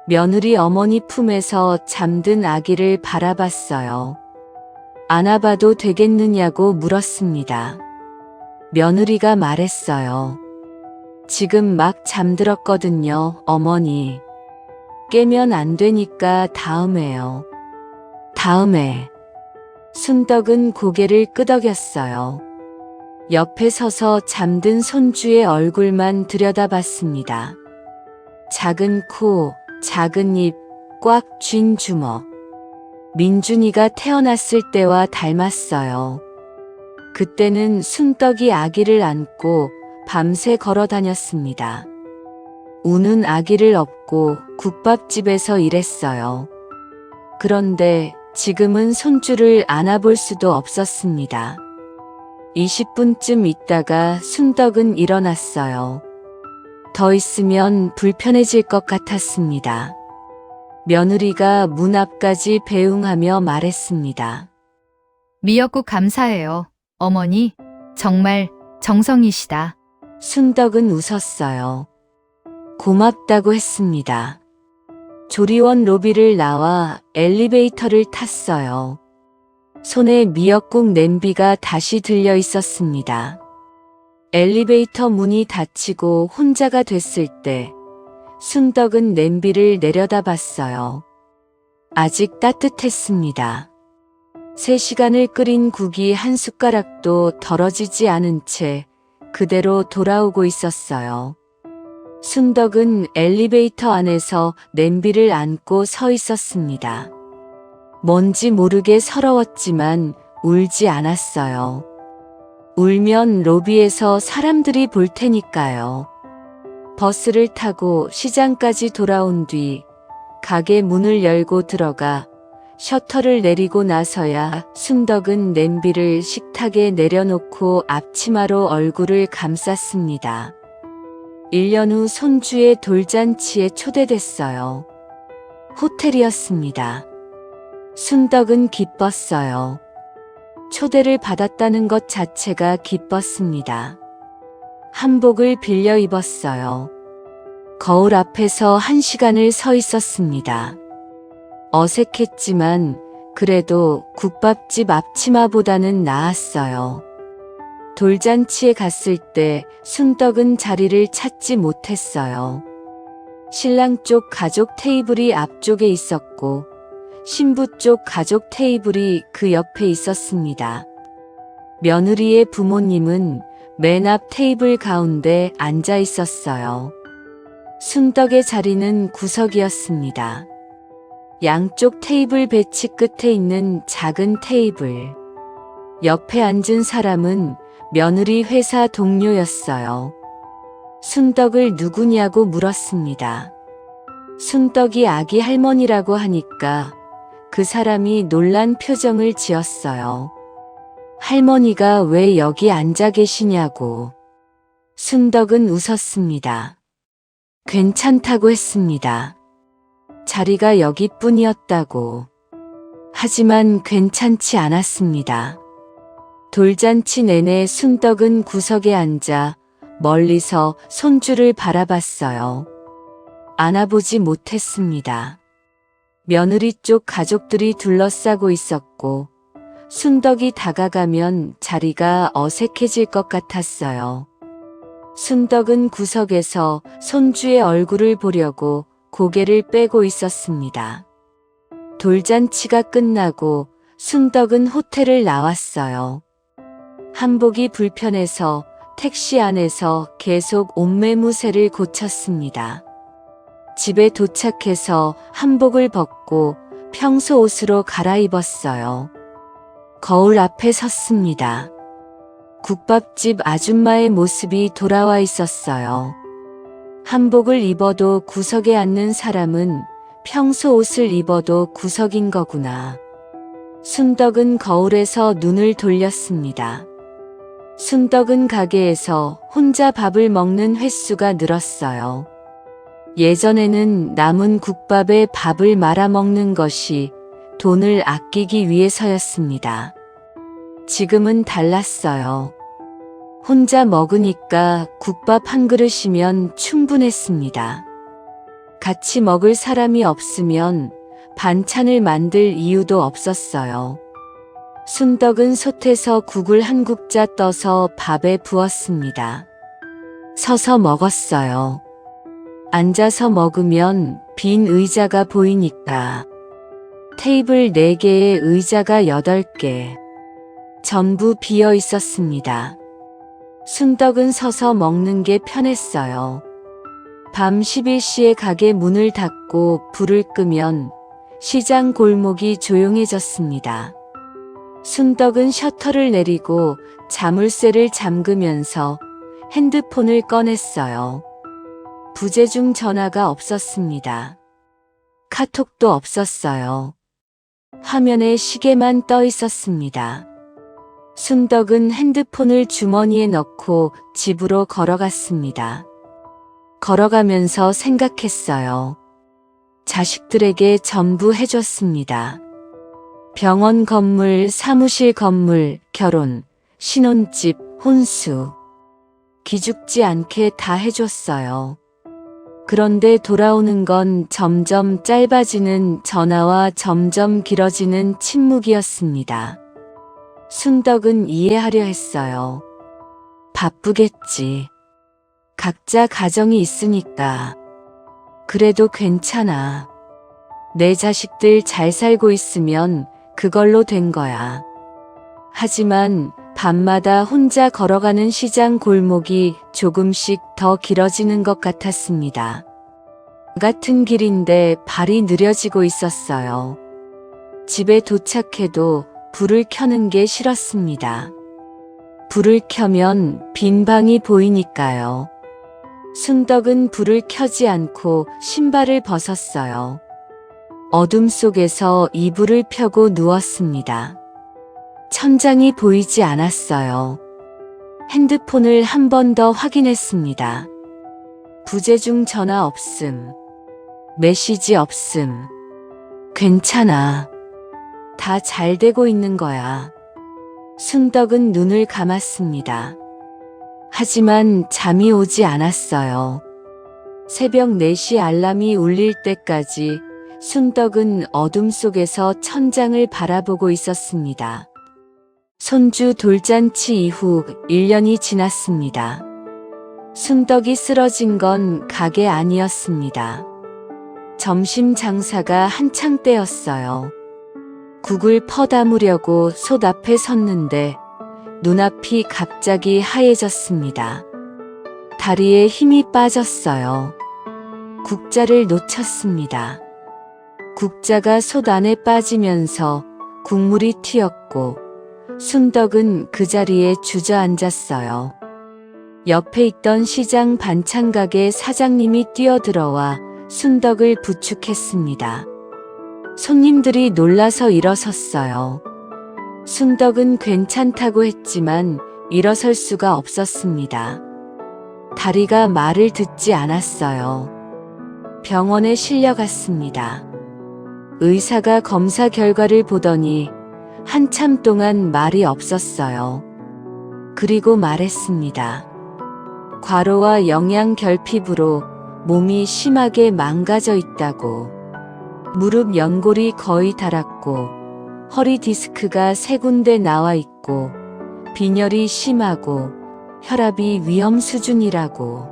며느리 어머니 품에서 잠든 아기를 바라봤어요. 안아봐도 되겠느냐고 물었습니다. 며느리가 말했어요. 지금 막 잠들었거든요, 어머니. 깨면 안 되니까 다음에요. 다음에. 순덕은 고개를 끄덕였어요. 옆에 서서 잠든 손주의 얼굴만 들여다봤습니다. 작은 코, 작은 입, 꽉 쥔 주먹. 민준이가 태어났을 때와 닮았어요. 그때는 순덕이 아기를 안고 밤새 걸어 다녔습니다. 우는 아기를 업고 국밥집에서 일했어요. 그런데 지금은 손주를 안아볼 수도 없었습니다. 20분쯤 있다가 순덕은 일어났어요. 더 있으면 불편해질 것 같았습니다. 며느리가 문 앞까지 배웅하며 말했습니다. 미역국 감사해요. 어머니, 정말 정성이시다. 순덕은 웃었어요. 고맙다고 했습니다. 조리원 로비를 나와 엘리베이터를 탔어요. 손에 미역국 냄비가 다시 들려 있었습니다. 엘리베이터 문이 닫히고 혼자가 됐을 때 순덕은 냄비를 내려다봤어요. 아직 따뜻했습니다. 3시간을 끓인 국이 한 숟가락도 덜어지지 않은 채 그대로 돌아오고 있었어요. 순덕은 엘리베이터 안에서 냄비를 안고 서 있었습니다. 뭔지 모르게 서러웠지만 울지 않았어요. 울면 로비에서 사람들이 볼 테니까요. 버스를 타고 시장까지 돌아온 뒤 가게 문을 열고 들어가 셔터를 내리고 나서야 순덕은 냄비를 식탁에 내려놓고 앞치마로 얼굴을 감쌌습니다. 1년 후 손주의 돌잔치에 초대됐어요. 호텔이었습니다. 순덕은 기뻤어요. 초대를 받았다는 것 자체가 기뻤습니다. 한복을 빌려 입었어요. 거울 앞에서 1시간을 서 있었습니다. 어색했지만 그래도 국밥집 앞치마보다는 나았어요. 돌잔치에 갔을 때 순덕은 자리를 찾지 못했어요. 신랑 쪽 가족 테이블이 앞쪽에 있었고 신부 쪽 가족 테이블이 그 옆에 있었습니다. 며느리의 부모님은 맨 앞 테이블 가운데 앉아 있었어요. 순덕의 자리는 구석이었습니다. 양쪽 테이블 배치 끝에 있는 작은 테이블. 옆에 앉은 사람은 며느리 회사 동료였어요. 순덕을 누구냐고 물었습니다. 순덕이 아기 할머니라고 하니까 그 사람이 놀란 표정을 지었어요. 할머니가 왜 여기 앉아 계시냐고. 순덕은 웃었습니다. 괜찮다고 했습니다. 자리가 여기뿐이었다고. 하지만 괜찮지 않았습니다. 돌잔치 내내 순덕은 구석에 앉아 멀리서 손주를 바라봤어요. 안아보지 못했습니다. 며느리 쪽 가족들이 둘러싸고 있었고 순덕이 다가가면 자리가 어색해질 것 같았어요. 순덕은 구석에서 손주의 얼굴을 보려고 고개를 빼고 있었습니다. 돌잔치가 끝나고 순덕은 호텔을 나왔어요. 한복이 불편해서 택시 안에서 계속 옷매무새를 고쳤습니다. 집에 도착해서 한복을 벗고 평소 옷으로 갈아입었어요. 거울 앞에 섰습니다. 국밥집 아줌마의 모습이 돌아와 있었어요. 한복을 입어도 구석에 앉는 사람은 평소 옷을 입어도 구석인 거구나. 순덕은 거울에서 눈을 돌렸습니다. 순덕은 가게에서 혼자 밥을 먹는 횟수가 늘었어요. 예전에는 남은 국밥에 밥을 말아 먹는 것이 돈을 아끼기 위해서였습니다. 지금은 달랐어요. 혼자 먹으니까 국밥 한 그릇이면 충분했습니다. 같이 먹을 사람이 없으면 반찬을 만들 이유도 없었어요. 순덕은 솥에서 국을 한 국자 떠서 밥에 부었습니다. 서서 먹었어요. 앉아서 먹으면 빈 의자가 보이니까. 테이블 4개에 의자가 8개. 전부 비어 있었습니다. 순덕은 서서 먹는 게 편했어요. 밤 11시에 가게 문을 닫고 불을 끄면 시장 골목이 조용해졌습니다. 순덕은 셔터를 내리고 자물쇠를 잠그면서 핸드폰을 꺼냈어요. 부재중 전화가 없었습니다. 카톡도 없었어요. 화면에 시계만 떠 있었습니다. 순덕은 핸드폰을 주머니에 넣고 집으로 걸어갔습니다. 걸어가면서 생각했어요. 자식들에게 전부 해줬습니다. 병원 건물, 사무실 건물, 결혼, 신혼집, 혼수. 기죽지 않게 다 해줬어요. 그런데 돌아오는 건 점점 짧아지는 전화와 점점 길어지는 침묵이었습니다. 순덕은 이해하려 했어요. 바쁘겠지. 각자 가정이 있으니까. 그래도 괜찮아. 내 자식들 잘 살고 있으면 그걸로 된 거야. 하지만 밤마다 혼자 걸어가는 시장 골목이 조금씩 더 길어지는 것 같았습니다. 같은 길인데 발이 느려지고 있었어요. 집에 도착해도 불을 켜는 게 싫었습니다. 불을 켜면 빈 방이 보이니까요. 순덕은 불을 켜지 않고 신발을 벗었어요. 어둠 속에서 이불을 펴고 누웠습니다. 천장이 보이지 않았어요. 핸드폰을 한 번 더 확인했습니다. 부재중 전화 없음. 메시지 없음. 괜찮아. 다 잘 되고 있는 거야. 순덕은 눈을 감았습니다. 하지만 잠이 오지 않았어요. 새벽 4시 알람이 울릴 때까지 순덕은 어둠 속에서 천장을 바라보고 있었습니다. 손주 돌잔치 이후 1년이 지났습니다. 순덕이 쓰러진 건 가게 아니었습니다. 점심 장사가 한창 때였어요. 국을 퍼담으려고 솥 앞에 섰는데 눈앞이 갑자기 하얘졌습니다. 다리에 힘이 빠졌어요. 국자를 놓쳤습니다. 국자가 솥 안에 빠지면서 국물이 튀었고 순덕은 그 자리에 주저앉았어요. 옆에 있던 시장 반찬가게 사장님이 뛰어들어와 순덕을 부축했습니다. 손님들이 놀라서 일어섰어요. 순덕은 괜찮다고 했지만 일어설 수가 없었습니다. 다리가 말을 듣지 않았어요. 병원에 실려갔습니다. 의사가 검사 결과를 보더니 한참 동안 말이 없었어요. 그리고 말했습니다. 과로와 영양 결핍으로 몸이 심하게 망가져 있다고. 무릎 연골이 거의 닳았고 허리 디스크가 3군데 나와 있고 빈혈이 심하고 혈압이 위험 수준이라고.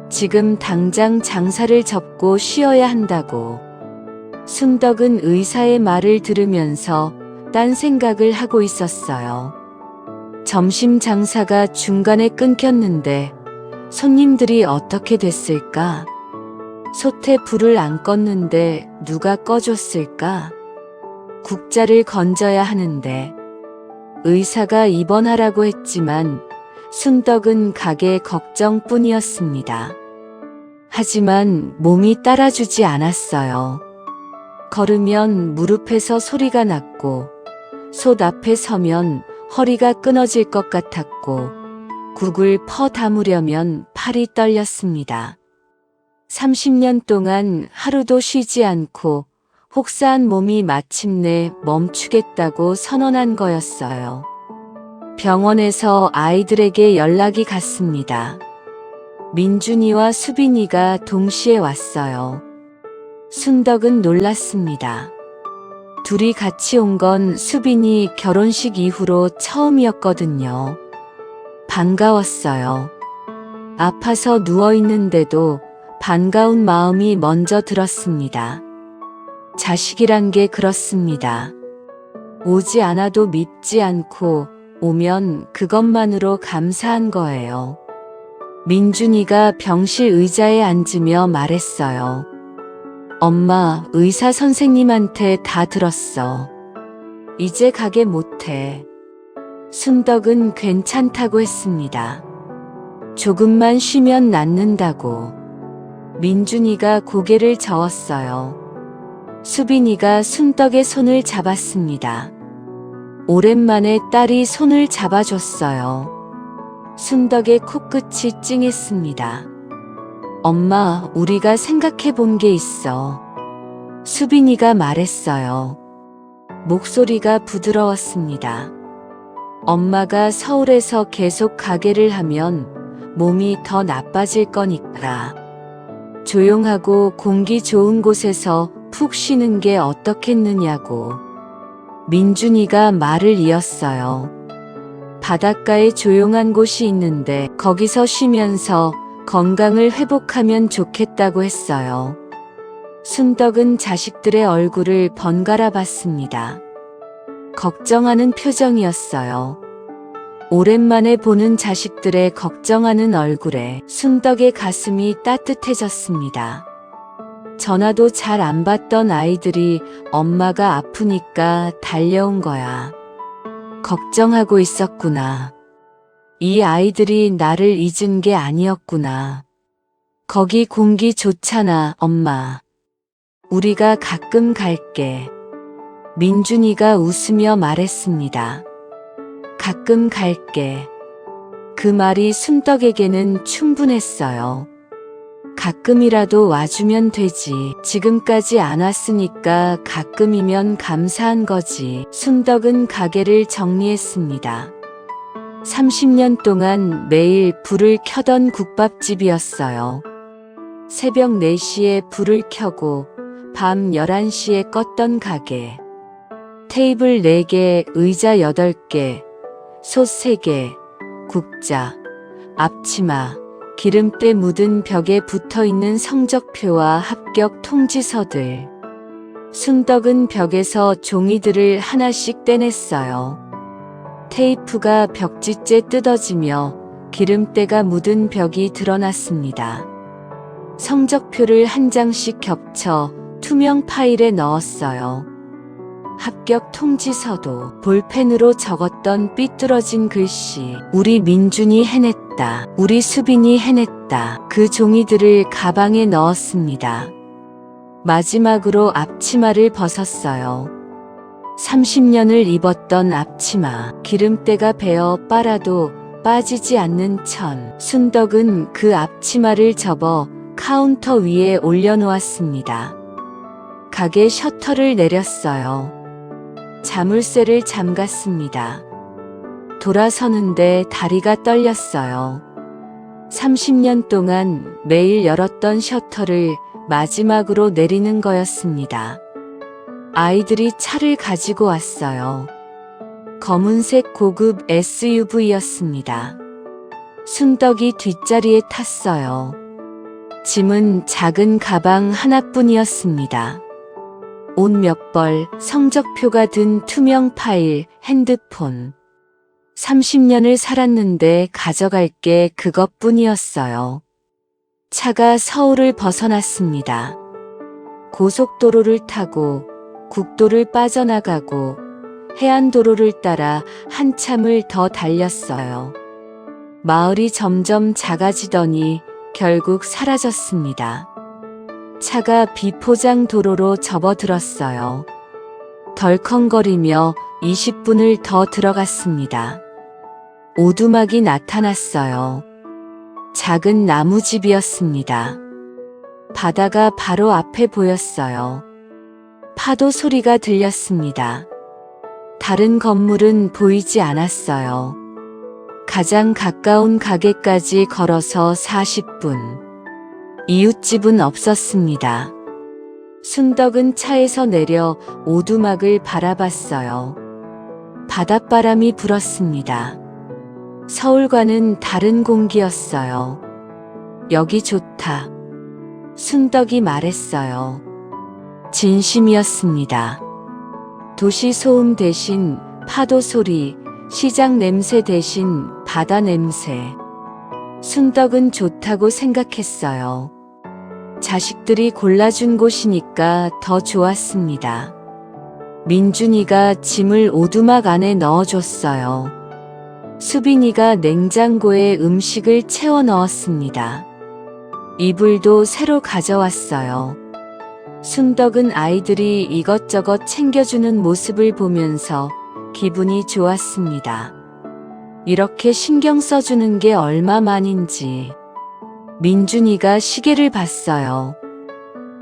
지금 당장 장사를 접고 쉬어야 한다고. 순덕은 의사의 말을 들으면서 딴 생각을 하고 있었어요. 점심 장사가 중간에 끊겼는데 손님들이 어떻게 됐을까? 솥에 불을 안 껐는데 누가 꺼줬을까? 국자를 건져야 하는데 의사가 입원하라고 했지만 순덕은 가게 걱정뿐이었습니다. 하지만 몸이 따라주지 않았어요. 걸으면 무릎에서 소리가 났고 솥 앞에 서면 허리가 끊어질 것 같았고 국을 퍼 담으려면 팔이 떨렸습니다. 30년 동안 하루도 쉬지 않고 혹사한 몸이 마침내 멈추겠다고 선언한 거였어요. 병원에서 아이들에게 연락이 갔습니다. 민준이와 수빈이가 동시에 왔어요. 순덕은 놀랐습니다. 둘이 같이 온 건 수빈이 결혼식 이후로 처음이었거든요. 반가웠어요. 아파서 누워있는데도 반가운 마음이 먼저 들었습니다. 자식이란 게 그렇습니다. 오지 않아도 밉지 않고 오면 그것만으로 감사한 거예요. 민준이가 병실 의자에 앉으며 말했어요. 엄마, 의사 선생님한테 다 들었어. 이제 가게 못해. 순덕은 괜찮다고 했습니다. 조금만 쉬면 낫는다고. 민준이가 고개를 저었어요. 수빈이가 순덕의 손을 잡았습니다. 오랜만에 딸이 손을 잡아줬어요. 순덕의 코끝이 찡했습니다. 엄마, 우리가 생각해 본 게 있어. 수빈이가 말했어요. 목소리가 부드러웠습니다. 엄마가 서울에서 계속 가게를 하면 몸이 더 나빠질 거니까. 조용하고 공기 좋은 곳에서 푹 쉬는 게 어떻겠느냐고. 민준이가 말을 이었어요. 바닷가에 조용한 곳이 있는데 거기서 쉬면서 건강을 회복하면 좋겠다고 했어요. 순덕은 자식들의 얼굴을 번갈아 봤습니다. 걱정하는 표정이었어요. 오랜만에 보는 자식들의 걱정하는 얼굴에 순덕의 가슴이 따뜻해졌습니다. 전화도 잘 안 받던 아이들이 엄마가 아프니까 달려온 거야. 걱정하고 있었구나. 이 아이들이 나를 잊은 게 아니었구나. 거기 공기 좋잖아, 엄마. 우리가 가끔 갈게. 민준이가 웃으며 말했습니다. 가끔 갈게. 그 말이 순덕에게는 충분했어요. 가끔이라도 와주면 되지. 지금까지 안 왔으니까 가끔이면 감사한 거지. 순덕은 가게를 정리했습니다. 30년 동안 매일 불을 켜던 국밥집이었어요. 새벽 4시에 불을 켜고 밤 11시에 껐던 가게. 테이블 4개, 의자 8개, 솥 3개, 국자, 앞치마, 기름때 묻은 벽에 붙어있는 성적표와 합격 통지서들. 순덕은 벽에서 종이들을 하나씩 떼냈어요. 테이프가 벽지째 뜯어지며 기름때가 묻은 벽이 드러났습니다. 성적표를 한 장씩 겹쳐 투명 파일에 넣었어요. 합격 통지서도 볼펜으로 적었던 삐뚤어진 글씨. 우리 민준이 해냈다. 우리 수빈이 해냈다. 그 종이들을 가방에 넣었습니다. 마지막으로 앞치마를 벗었어요. 30년을 입었던 앞치마. 기름때가 베어 빨아도 빠지지 않는 천. 순덕은 그 앞치마를 접어 카운터 위에 올려놓았습니다. 가게 셔터를 내렸어요. 자물쇠를 잠갔습니다. 돌아서는데 다리가 떨렸어요. 30년 동안 매일 열었던 셔터를 마지막으로 내리는 거였습니다. 아이들이 차를 가지고 왔어요. 검은색 고급 SUV였습니다. 순덕이 뒷자리에 탔어요. 짐은 작은 가방 하나뿐이었습니다. 옷 몇 벌, 성적표가 든 투명 파일, 핸드폰. 30년을 살았는데 가져갈 게 그것뿐이었어요. 차가 서울을 벗어났습니다. 고속도로를 타고 국도를 빠져나가고 해안도로를 따라 한참을 더 달렸어요. 마을이 점점 작아지더니 결국 사라졌습니다. 차가 비포장 도로로 접어들었어요. 덜컹거리며 20분을 더 들어갔습니다. 오두막이 나타났어요. 작은 나무집이었습니다. 바다가 바로 앞에 보였어요. 파도 소리가 들렸습니다. 다른 건물은 보이지 않았어요. 가장 가까운 가게까지 걸어서 40분. 이웃집은 없었습니다. 순덕은 차에서 내려 오두막을 바라봤어요. 바닷바람이 불었습니다. 서울과는 다른 공기였어요. 여기 좋다. 순덕이 말했어요. 진심이었습니다. 도시 소음 대신 파도 소리, 시장 냄새 대신 바다 냄새. 순덕은 좋다고 생각했어요. 자식들이 골라준 곳이니까 더 좋았습니다. 민준이가 짐을 오두막 안에 넣어줬어요. 수빈이가 냉장고에 음식을 채워 넣었습니다. 이불도 새로 가져왔어요. 순덕은 아이들이 이것저것 챙겨주는 모습을 보면서 기분이 좋았습니다. 이렇게 신경 써주는 게 얼마만인지. 민준이가 시계를 봤어요.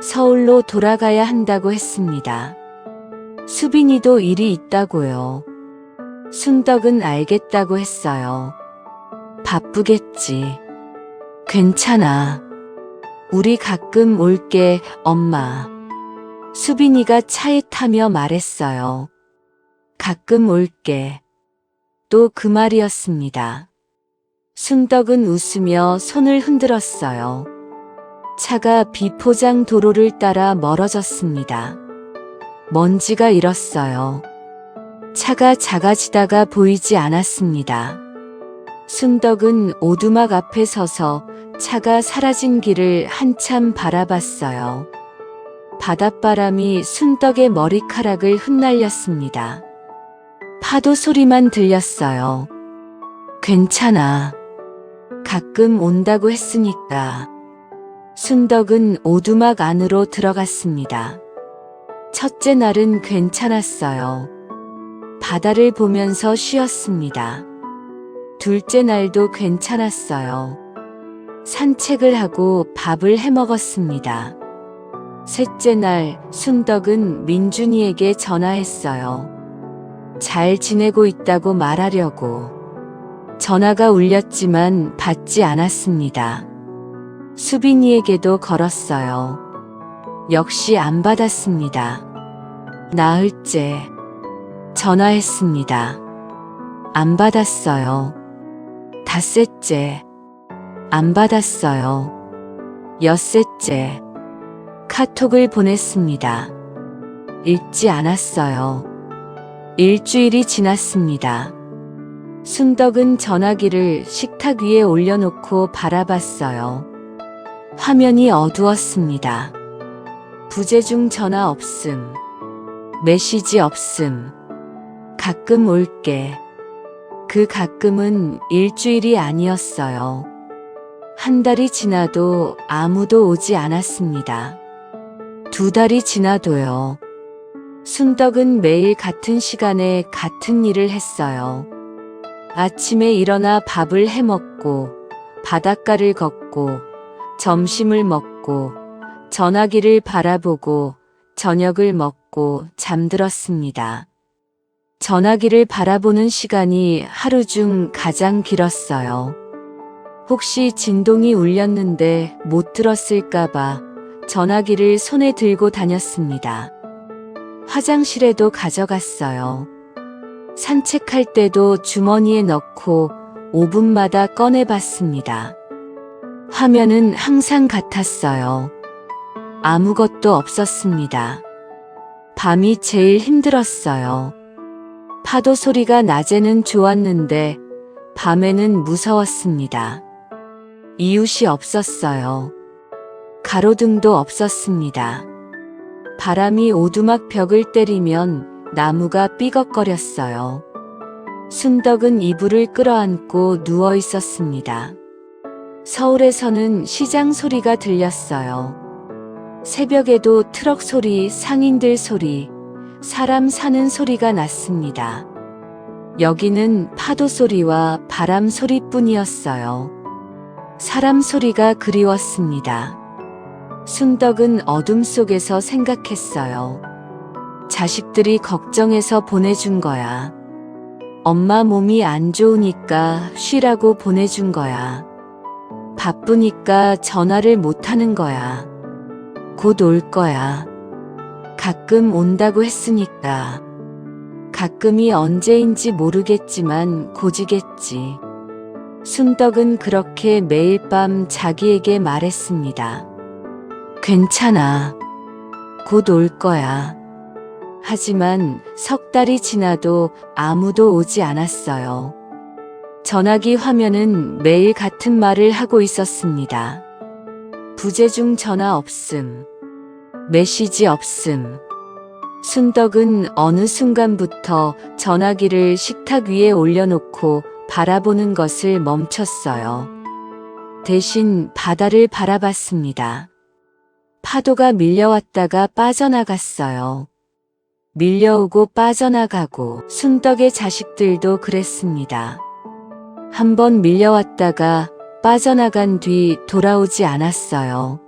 서울로 돌아가야 한다고 했습니다. 수빈이도 일이 있다고요. 순덕은 알겠다고 했어요. 바쁘겠지. 괜찮아. 우리 가끔 올게, 엄마. 수빈이가 차에 타며 말했어요. 가끔 올게. 또 그 말이었습니다. 순덕은 웃으며 손을 흔들었어요. 차가 비포장 도로를 따라 멀어졌습니다. 먼지가 일었어요. 차가 작아지다가 보이지 않았습니다. 순덕은 오두막 앞에 서서 차가 사라진 길을 한참 바라봤어요. 바닷바람이 순덕의 머리카락을 흩날렸습니다. 파도 소리만 들렸어요. 괜찮아. 가끔 온다고 했으니까. 순덕은 오두막 안으로 들어갔습니다. 첫째 날은 괜찮았어요. 바다를 보면서 쉬었습니다. 둘째 날도 괜찮았어요. 산책을 하고 밥을 해 먹었습니다. 셋째 날 순덕은 민준이에게 전화했어요. 잘 지내고 있다고 말하려고. 전화가 울렸지만 받지 않았습니다. 수빈이에게도 걸었어요. 역시 안 받았습니다. 나흘째 전화했습니다. 안 받았어요. 닷새째 안 받았어요. 엿새째 카톡을 보냈습니다. 읽지 않았어요. 일주일이 지났습니다. 순덕은 전화기를 식탁 위에 올려놓고 바라봤어요. 화면이 어두웠습니다. 부재중 전화 없음. 메시지 없음. 가끔 올게. 그 가끔은 일주일이 아니었어요. 한 달이 지나도 아무도 오지 않았습니다. 2달이 지나도요. 순덕은 매일 같은 시간에 같은 일을 했어요. 아침에 일어나 밥을 해 먹고, 바닷가를 걷고, 점심을 먹고, 전화기를 바라보고, 저녁을 먹고 잠들었습니다. 전화기를 바라보는 시간이 하루 중 가장 길었어요. 혹시 진동이 울렸는데 못 들었을까봐 전화기를 손에 들고 다녔습니다. 화장실에도 가져갔어요. 산책할 때도 주머니에 넣고 5분마다 꺼내봤습니다. 화면은 항상 같았어요. 아무것도 없었습니다. 밤이 제일 힘들었어요. 파도 소리가 낮에는 좋았는데 밤에는 무서웠습니다. 이웃이 없었어요. 가로등도 없었습니다. 바람이 오두막 벽을 때리면 나무가 삐걱거렸어요. 순덕은 이불을 끌어안고 누워 있었습니다. 서울에서는 시장 소리가 들렸어요. 새벽에도 트럭 소리, 상인들 소리, 사람 사는 소리가 났습니다. 여기는 파도 소리와 바람 소리뿐이었어요. 사람 소리가 그리웠습니다. 순덕은 어둠 속에서 생각했어요. 자식들이 걱정해서 보내준 거야. 엄마 몸이 안 좋으니까 쉬라고 보내준 거야. 바쁘니까 전화를 못 하는 거야. 곧 올 거야. 가끔 온다고 했으니까. 가끔이 언제인지 모르겠지만 곧이겠지. 순덕은 그렇게 매일 밤 자기에게 말했습니다. 괜찮아. 곧 올 거야. 하지만 석 달이 지나도 아무도 오지 않았어요. 전화기 화면은 매일 같은 말을 하고 있었습니다. 부재중 전화 없음. 메시지 없음. 순덕은 어느 순간부터 전화기를 식탁 위에 올려놓고 바라보는 것을 멈췄어요. 대신 바다를 바라봤습니다. 파도가 밀려왔다가 빠져나갔어요. 밀려오고 빠져나가고 순덕의 자식들도 그랬습니다. 한번 밀려왔다가 빠져나간 뒤 돌아오지 않았어요.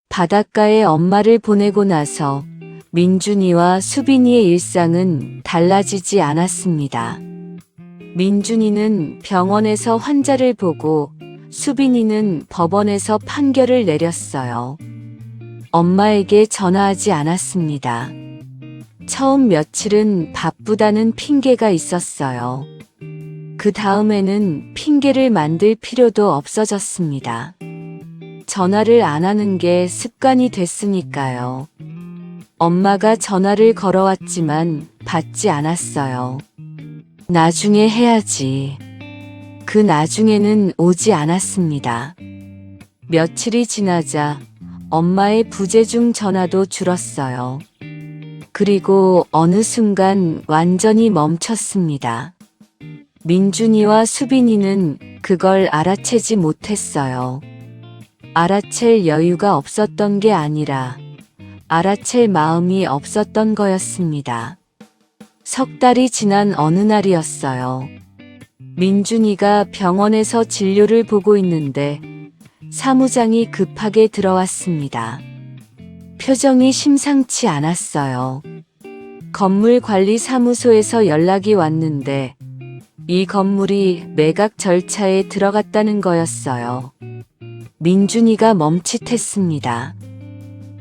바닷가에 엄마를 보내고 나서 민준이와 수빈이의 일상은 달라지지 않았습니다. 민준이는 병원에서 환자를 보고 수빈이는 법원에서 판결을 내렸어요. 엄마에게 전화하지 않았습니다. 처음 며칠은 바쁘다는 핑계가 있었어요. 그 다음에는 핑계를 만들 필요도 없어졌습니다. 전화를 안 하는 게 습관이 됐으니까요. 엄마가 전화를 걸어왔지만 받지 않았어요. 나중에 해야지. 그 나중에는 오지 않았습니다. 며칠이 지나자 엄마의 부재중 전화도 줄었어요. 그리고 어느 순간 완전히 멈췄습니다. 민준이와 수빈이는 그걸 알아채지 못했어요. 알아챌 여유가 없었던 게 아니라 알아챌 마음이 없었던 거였습니다. 석 달이 지난 어느 날이었어요. 민준이가 병원에서 진료를 보고 있는데 사무장이 급하게 들어왔습니다. 표정이 심상치 않았어요. 건물관리사무소에서 연락이 왔는데 이 건물이 매각 절차에 들어갔다는 거였어요. 민준이가 멈칫했습니다.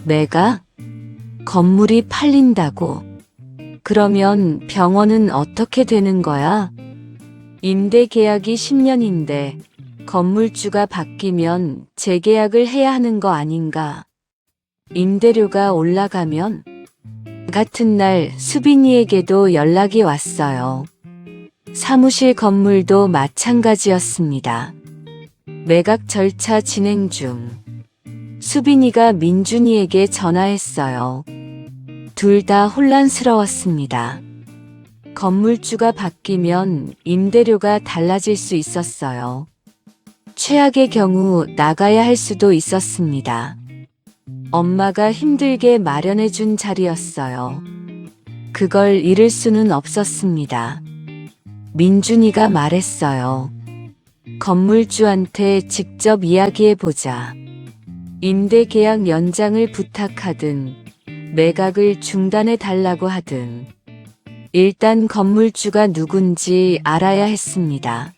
내가? 건물이 팔린다고? 그러면 병원은 어떻게 되는 거야? 임대 계약이 10년인데 건물주가 바뀌면 재계약을 해야 하는 거 아닌가? 임대료가 올라가면? 같은 날 수빈이에게도 연락이 왔어요. 사무실 건물도 마찬가지였습니다. 매각 절차 진행 중. 수빈이가 민준이에게 전화했어요. 둘 다 혼란스러웠습니다. 건물주가 바뀌면 임대료가 달라질 수 있었어요. 최악의 경우 나가야 할 수도 있었습니다. 엄마가 힘들게 마련해준 자리였어요. 그걸 잃을 수는 없었습니다. 민준이가 말했어요. 건물주한테 직접 이야기해보자. 임대 계약 연장을 부탁하든 매각을 중단해달라고 하든 일단 건물주가 누군지 알아야 했습니다.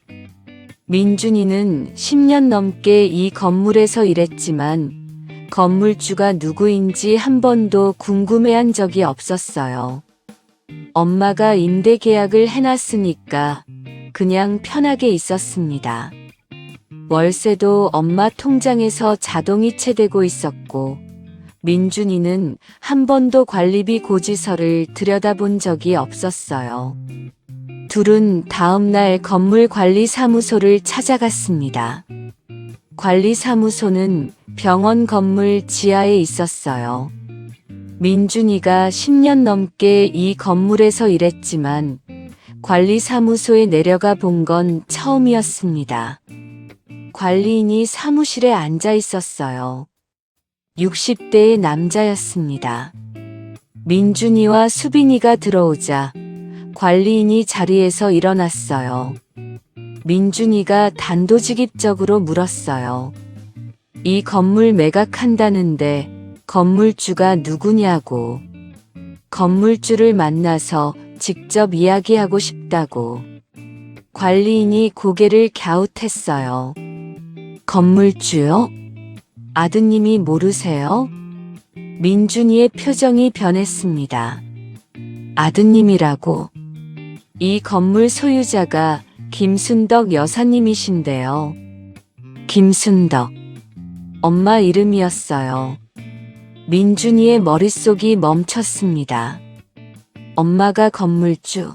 민준이는 10년 넘게 이 건물에서 일했지만 건물주가 누구인지 한 번도 궁금해한 적이 없었어요. 엄마가 임대 계약을 해놨으니까 그냥 편하게 있었습니다. 월세도 엄마 통장에서 자동이체되고 있었고 민준이는 한 번도 관리비 고지서를 들여다본 적이 없었어요. 둘은 다음날 건물관리사무소를 찾아갔습니다. 관리사무소는 병원 건물 지하에 있었어요. 민준이가 10년 넘게 이 건물에서 일했지만 관리사무소에 내려가 본 건 처음이었습니다. 관리인이 사무실에 앉아 있었어요. 60대의 남자였습니다. 민준이와 수빈이가 들어오자 관리인이 자리에서 일어났어요. 민준이가 단도직입적으로 물었어요. 이 건물 매각한다는데 건물주가 누구냐고. 건물주를 만나서 직접 이야기하고 싶다고. 관리인이 고개를 갸웃했어요. 건물주요? 아드님이 모르세요? 민준이의 표정이 변했습니다. 아드님이라고? 이 건물 소유자가 김순덕 여사님이신데요. 김순덕. 엄마 이름이었어요. 민준이의 머릿속이 멈췄습니다. 엄마가 건물주.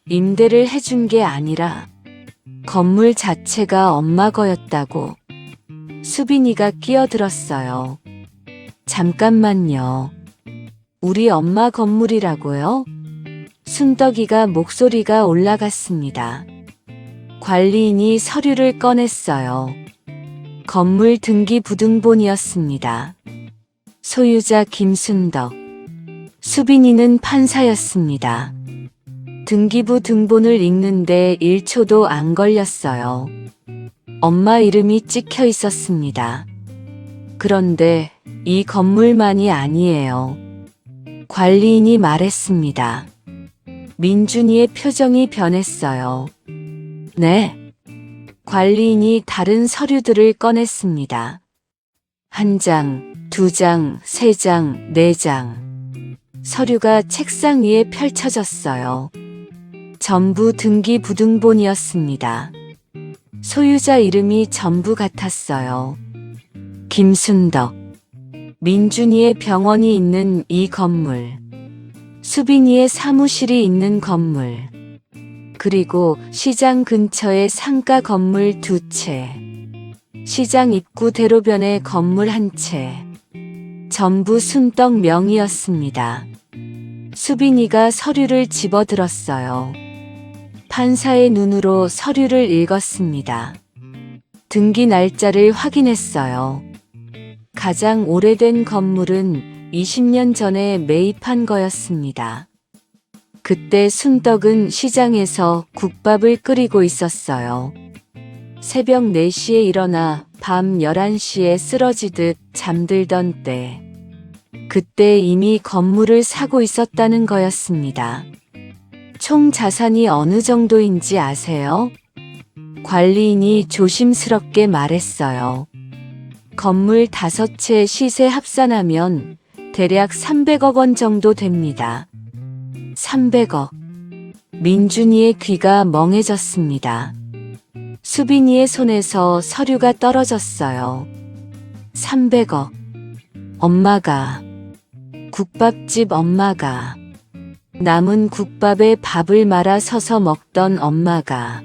임대를 해준 게 아니라 건물 자체가 엄마 거였다고. 수빈이가 끼어들었어요. 잠깐만요. 우리 엄마 건물이라고요? 순덕이가 목소리가 올라갔습니다. 관리인이 서류를 꺼냈어요. 건물 등기 부등본이었습니다. 소유자 김순덕. 수빈이는 판사였습니다. 등기부 등본을 읽는데 1초도 안 걸렸어요. 엄마 이름이 찍혀 있었습니다. 그런데 이 건물만이 아니에요. 관리인이 말했습니다. 민준이의 표정이 변했어요. 네. 관리인이 다른 서류들을 꺼냈습니다. 1장, 2장, 3장, 4장. 서류가 책상 위에 펼쳐졌어요. 전부 등기 부등본이었습니다. 소유자 이름이 전부 같았어요. 김순덕. 민준이의 병원이 있는 이 건물. 수빈이의 사무실이 있는 건물. 그리고 시장 근처에 상가 건물 2채. 시장 입구 대로변에 건물 1채. 전부 순덕 명의였습니다. 수빈이가 서류를 집어들었어요. 판사의 눈으로 서류를 읽었습니다. 등기 날짜를 확인했어요. 가장 오래된 건물은 20년 전에 매입한 거였습니다. 그때 순덕은 시장에서 국밥을 끓이고 있었어요. 새벽 4시에 일어나 밤 11시에 쓰러지듯 잠들던 때. 그때 이미 건물을 사고 있었다는 거였습니다. 총 자산이 어느 정도인지 아세요? 관리인이 조심스럽게 말했어요. 건물 5채 시세 합산하면 대략 300억 원 정도 됩니다. 300억. 민준이의 귀가 멍해졌습니다. 수빈이의 손에서 서류가 떨어졌어요. 300억. 엄마가, 국밥집 엄마가, 남은 국밥에 밥을 말아 서서 먹던 엄마가,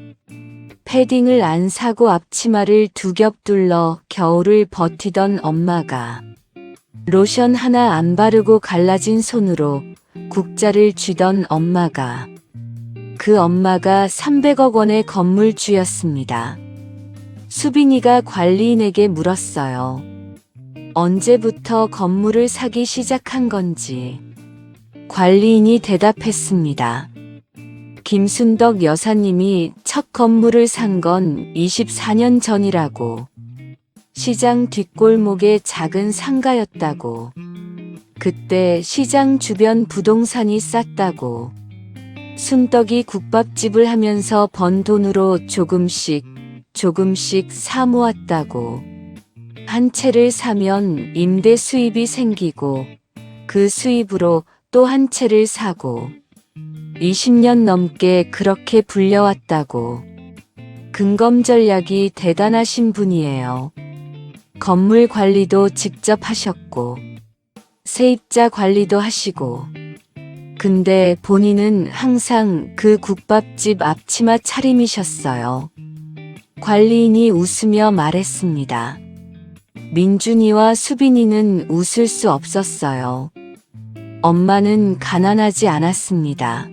패딩을 안 사고 앞치마를 2겹 둘러 겨울을 버티던 엄마가, 로션 하나 안 바르고 갈라진 손으로 국자를 쥐던 엄마가, 그 엄마가 300억 원의 건물주였습니다. 수빈이가 관리인에게 물었어요. 언제부터 건물을 사기 시작한 건지. 관리인이 대답했습니다. 김순덕 여사님이 첫 건물을 산 건 24년 전이라고. 시장 뒷골목의 작은 상가였다고. 그때 시장 주변 부동산이 쌌다고. 순덕이 국밥집을 하면서 번 돈으로 조금씩 사 모았다고. 한 채를 사면 임대 수입이 생기고 그 수입으로 또 한 채를 사고 20년 넘게 그렇게 불려왔다고. 근검 전략이 대단하신 분이에요. 건물 관리도 직접 하셨고 세입자 관리도 하시고. 근데 본인은 항상 그 국밥집 앞치마 차림이셨어요. 관리인이 웃으며 말했습니다. 민준이와 수빈이는 웃을 수 없었어요. 엄마는 가난하지 않았습니다.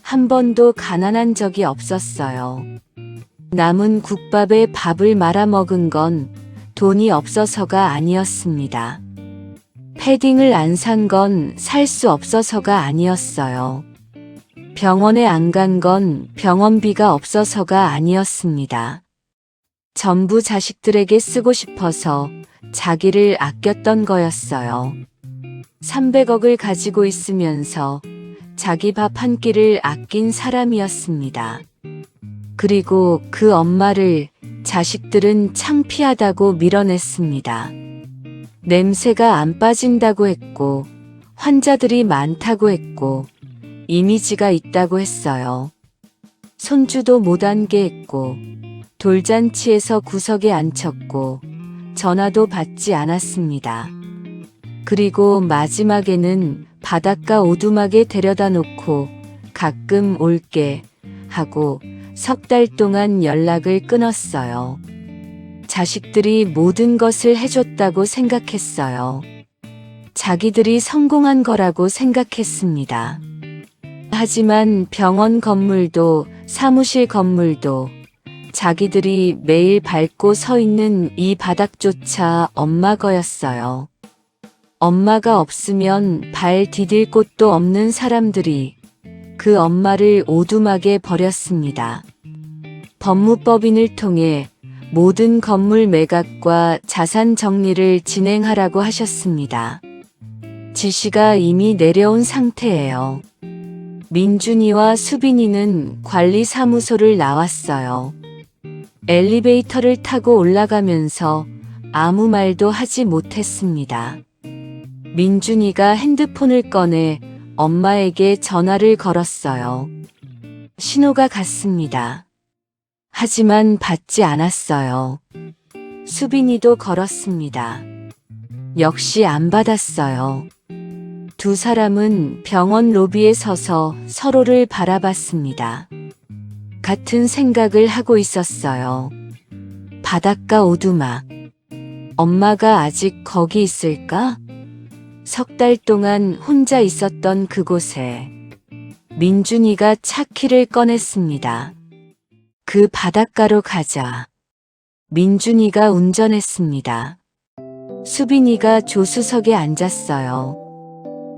한 번도 가난한 적이 없었어요. 남은 국밥에 밥을 말아 먹은 건 돈이 없어서가 아니었습니다. 패딩을 안 산 건 살 수 없어서가 아니었어요. 병원에 안 간 건 병원비가 없어서가 아니었습니다. 전부 자식들에게 쓰고 싶어서 자기를 아꼈던 거였어요. 300억을 가지고 있으면서 자기 밥 한 끼를 아낀 사람이었습니다. 그리고 그 엄마를 자식들은 창피하다고 밀어냈습니다. 냄새가 안 빠진다고 했고, 환자들이 많다고 했고, 이미지가 있다고 했어요. 손주도 못 앉게 했고, 돌잔치에서 구석에 앉혔고, 전화도 받지 않았습니다. 그리고 마지막에는 바닷가 오두막에 데려다 놓고 가끔 올게 하고 3달 동안 연락을 끊었어요. 자식들이 모든 것을 해줬다고 생각했어요. 자기들이 성공한 거라고 생각했습니다. 하지만 병원 건물도 사무실 건물도 자기들이 매일 밟고 서 있는 이 바닥조차 엄마 거였어요. 엄마가 없으면 발 디딜 곳도 없는 사람들이 그 엄마를 오두막에 버렸습니다. 법무법인을 통해 모든 건물 매각과 자산 정리를 진행하라고 하셨습니다. 지시가 이미 내려온 상태예요. 민준이와 수빈이는 관리사무소를 나왔어요. 엘리베이터를 타고 올라가면서 아무 말도 하지 못했습니다. 민준이가 핸드폰을 꺼내 엄마에게 전화를 걸었어요. 신호가 갔습니다. 하지만 받지 않았어요. 수빈이도 걸었습니다. 역시 안 받았어요. 두 사람은 병원 로비에 서서 서로를 바라봤습니다. 같은 생각을 하고 있었어요. 바닷가 오두막. 엄마가 아직 거기 있을까? 3달 동안 혼자 있었던 그곳에 민준이가 차 키를 꺼냈습니다. 그 바닷가로 가자. 민준이가 운전했습니다. 수빈이가 조수석에 앉았어요.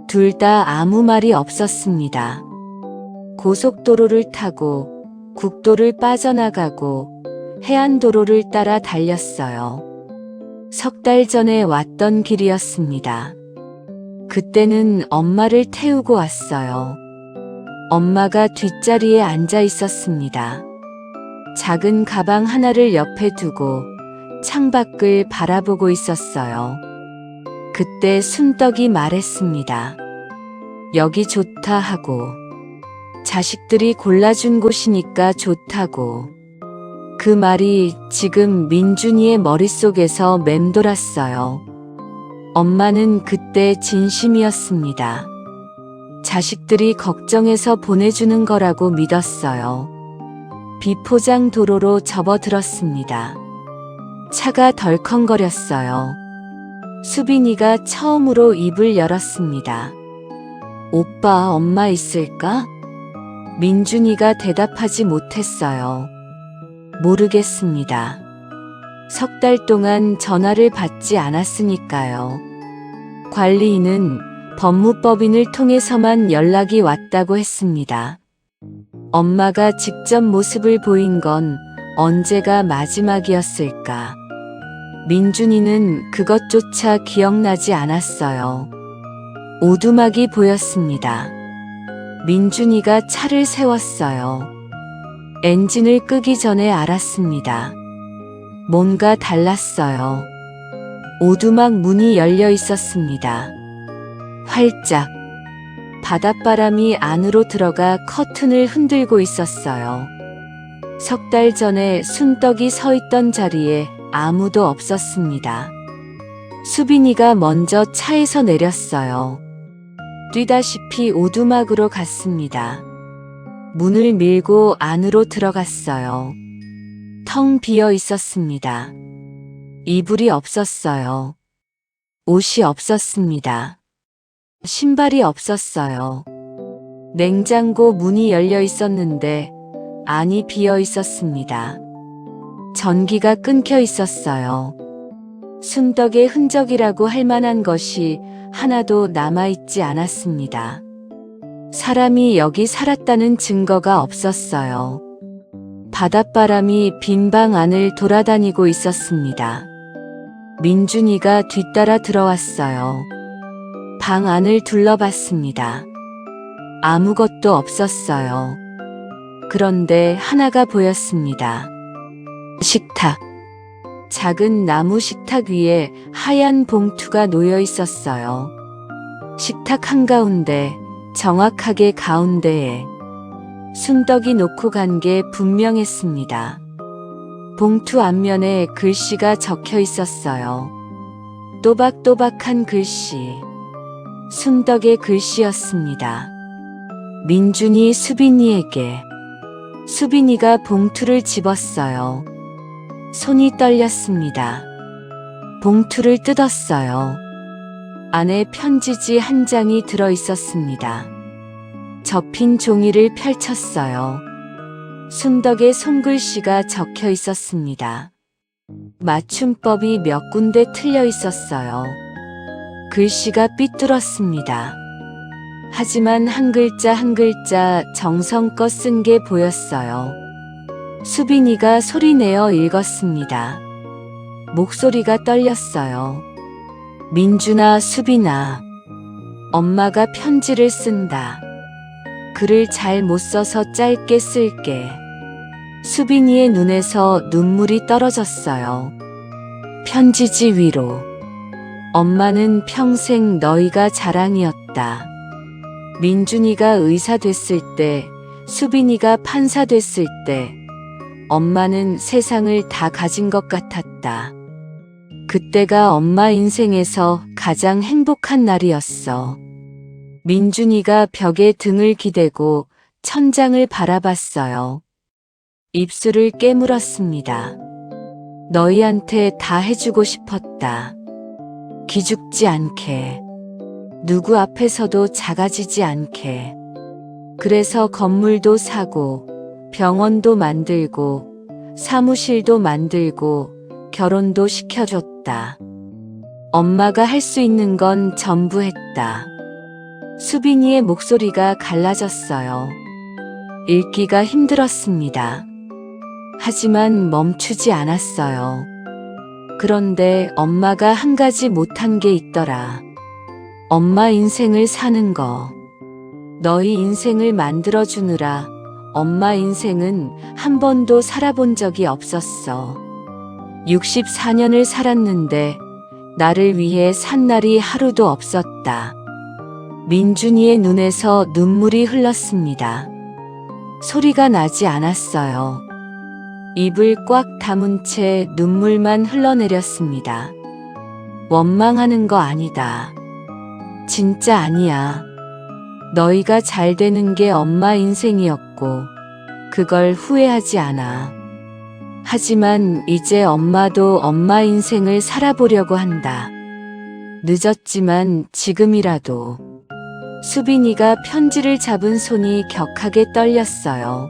둘 다 아무 말이 없었습니다. 고속도로를 타고 국도를 빠져나가고 해안도로를 따라 달렸어요. 3달 전에 왔던 길이었습니다. 그때는 엄마를 태우고 왔어요. 엄마가 뒷자리에 앉아 있었습니다. 작은 가방 하나를 옆에 두고 창밖을 바라보고 있었어요. 그때 순떡이 말했습니다. 여기 좋다 하고, 자식들이 골라준 곳이니까 좋다고. 그 말이 지금 민준이의 머릿속에서 맴돌았어요. 엄마는 그때 진심이었습니다. 자식들이 걱정해서 보내주는 거라고 믿었어요. 비포장 도로로 접어들었습니다. 차가 덜컹거렸어요. 수빈이가 처음으로 입을 열었습니다. 오빠, 엄마 있을까? 민준이가 대답하지 못했어요. 모르겠습니다. 석 달 동안 전화를 받지 않았으니까요. 관리인은 법무법인을 통해서만 연락이 왔다고 했습니다. 엄마가 직접 모습을 보인 건 언제가 마지막이었을까? 민준이는 그것조차 기억나지 않았어요. 오두막이 보였습니다. 민준이가 차를 세웠어요. 엔진을 끄기 전에 알았습니다. 뭔가 달랐어요. 오두막 문이 열려 있었습니다. 활짝. 바닷바람이 안으로 들어가 커튼을 흔들고 있었어요. 석 달 전에 순떡이 서 있던 자리에 아무도 없었습니다. 수빈이가 먼저 차에서 내렸어요. 뛰다시피 오두막으로 갔습니다. 문을 밀고 안으로 들어갔어요. 텅 비어 있었습니다. 이불이 없었어요. 옷이 없었습니다. 신발이 없었어요. 냉장고 문이 열려 있었는데 안이 비어 있었습니다. 전기가 끊겨 있었어요. 순떡의 흔적이라고 할 만한 것이 하나도 남아있지 않았습니다. 사람이 여기 살았다는 증거가 없었어요. 바닷바람이 빈 방 안을 돌아다니고 있었습니다. 민준이가 뒤따라 들어왔어요. 방 안을 둘러봤습니다. 아무것도 없었어요. 그런데 하나가 보였습니다. 식탁. 작은 나무 식탁 위에 하얀 봉투가 놓여 있었어요. 식탁 한가운데, 정확하게 가운데에 순떡이 놓고 간 게 분명했습니다. 봉투 앞면에 글씨가 적혀 있었어요. 또박또박한 글씨. 순떡의 글씨였습니다. 민준이 수빈이에게. 수빈이가 봉투를 집었어요. 손이 떨렸습니다. 봉투를 뜯었어요. 안에 편지지 한 장이 들어 있었습니다. 접힌 종이를 펼쳤어요. 순덕의 손글씨가 적혀 있었습니다. 맞춤법이 몇 군데 틀려 있었어요. 글씨가 삐뚤었습니다. 하지만 한 글자 한 글자 정성껏 쓴 게 보였어요. 수빈이가 소리내어 읽었습니다. 목소리가 떨렸어요. 민준아, 수빈아. 엄마가 편지를 쓴다. 글을 잘 못 써서 짧게 쓸게. 수빈이의 눈에서 눈물이 떨어졌어요. 편지지 위로. 엄마는 평생 너희가 자랑이었다. 민준이가 의사 됐을 때, 수빈이가 판사 됐을 때, 엄마는 세상을 다 가진 것 같았다. 그때가 엄마 인생에서 가장 행복한 날이었어. 민준이가 벽에 등을 기대고 천장을 바라봤어요. 입술을 깨물었습니다. 너희한테 다 해주고 싶었다. 기죽지 않게. 누구 앞에서도 작아지지 않게. 그래서 건물도 사고, 병원도 만들고, 사무실도 만들고, 결혼도 시켜줬다. 엄마가 할 수 있는 건 전부 했다. 수빈이의 목소리가 갈라졌어요. 읽기가 힘들었습니다. 하지만 멈추지 않았어요. 그런데 엄마가 한 가지 못한 게 있더라. 엄마 인생을 사는 거. 너희 인생을 만들어주느라 엄마 인생은 한 번도 살아본 적이 없었어. 64년을 살았는데 나를 위해 산 날이 하루도 없었다. 민준이의 눈에서 눈물이 흘렀습니다. 소리가 나지 않았어요. 입을 꽉 다문 채 눈물만 흘러내렸습니다. 원망하는 거 아니다. 진짜 아니야. 너희가 잘 되는 게 엄마 인생이었고, 그걸 후회하지 않아. 하지만 이제 엄마도 엄마 인생을 살아보려고 한다. 늦었지만 지금이라도. 수빈이가 편지를 잡은 손이 격하게 떨렸어요.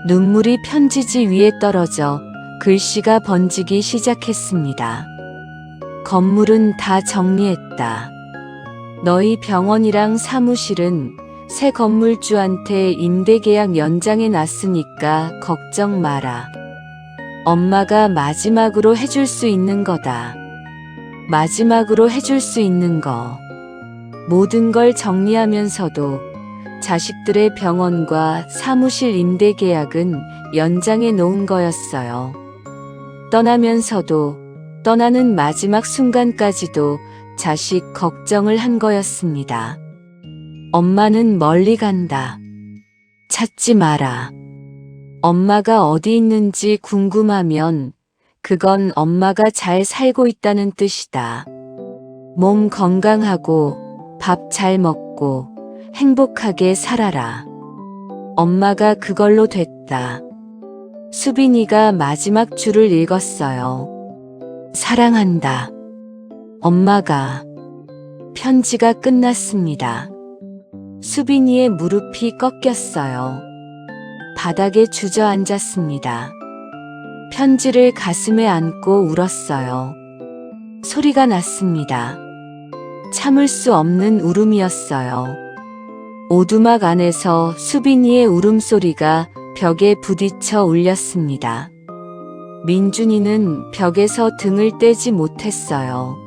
눈물이 편지지 위에 떨어져 글씨가 번지기 시작했습니다. 건물은 다 정리했다. 너희 병원이랑 사무실은 새 건물주한테 임대계약 연장해 놨으니까 걱정 마라. 엄마가 마지막으로 해줄 수 있는 거다. 마지막으로 해줄 수 있는 거. 모든 걸 정리하면서도 자식들의 병원과 사무실 임대 계약은 연장해 놓은 거였어요. 떠나면서도 떠나는 마지막 순간까지도 자식 걱정을 한 거였습니다. 엄마는 멀리 간다. 찾지 마라. 엄마가 어디 있는지 궁금하면 그건 엄마가 잘 살고 있다는 뜻이다. 몸 건강하고 밥 잘 먹고 행복하게 살아라. 엄마가 그걸로 됐다. 수빈이가 마지막 줄을 읽었어요. 사랑한다. 엄마가. 편지가 끝났습니다. 수빈이의 무릎이 꺾였어요. 바닥에 주저앉았습니다. 편지를 가슴에 안고 울었어요. 소리가 났습니다. 참을 수 없는 울음이었어요. 오두막 안에서 수빈이의 울음소리가 벽에 부딪혀 울렸습니다. 민준이는 벽에서 등을 떼지 못했어요.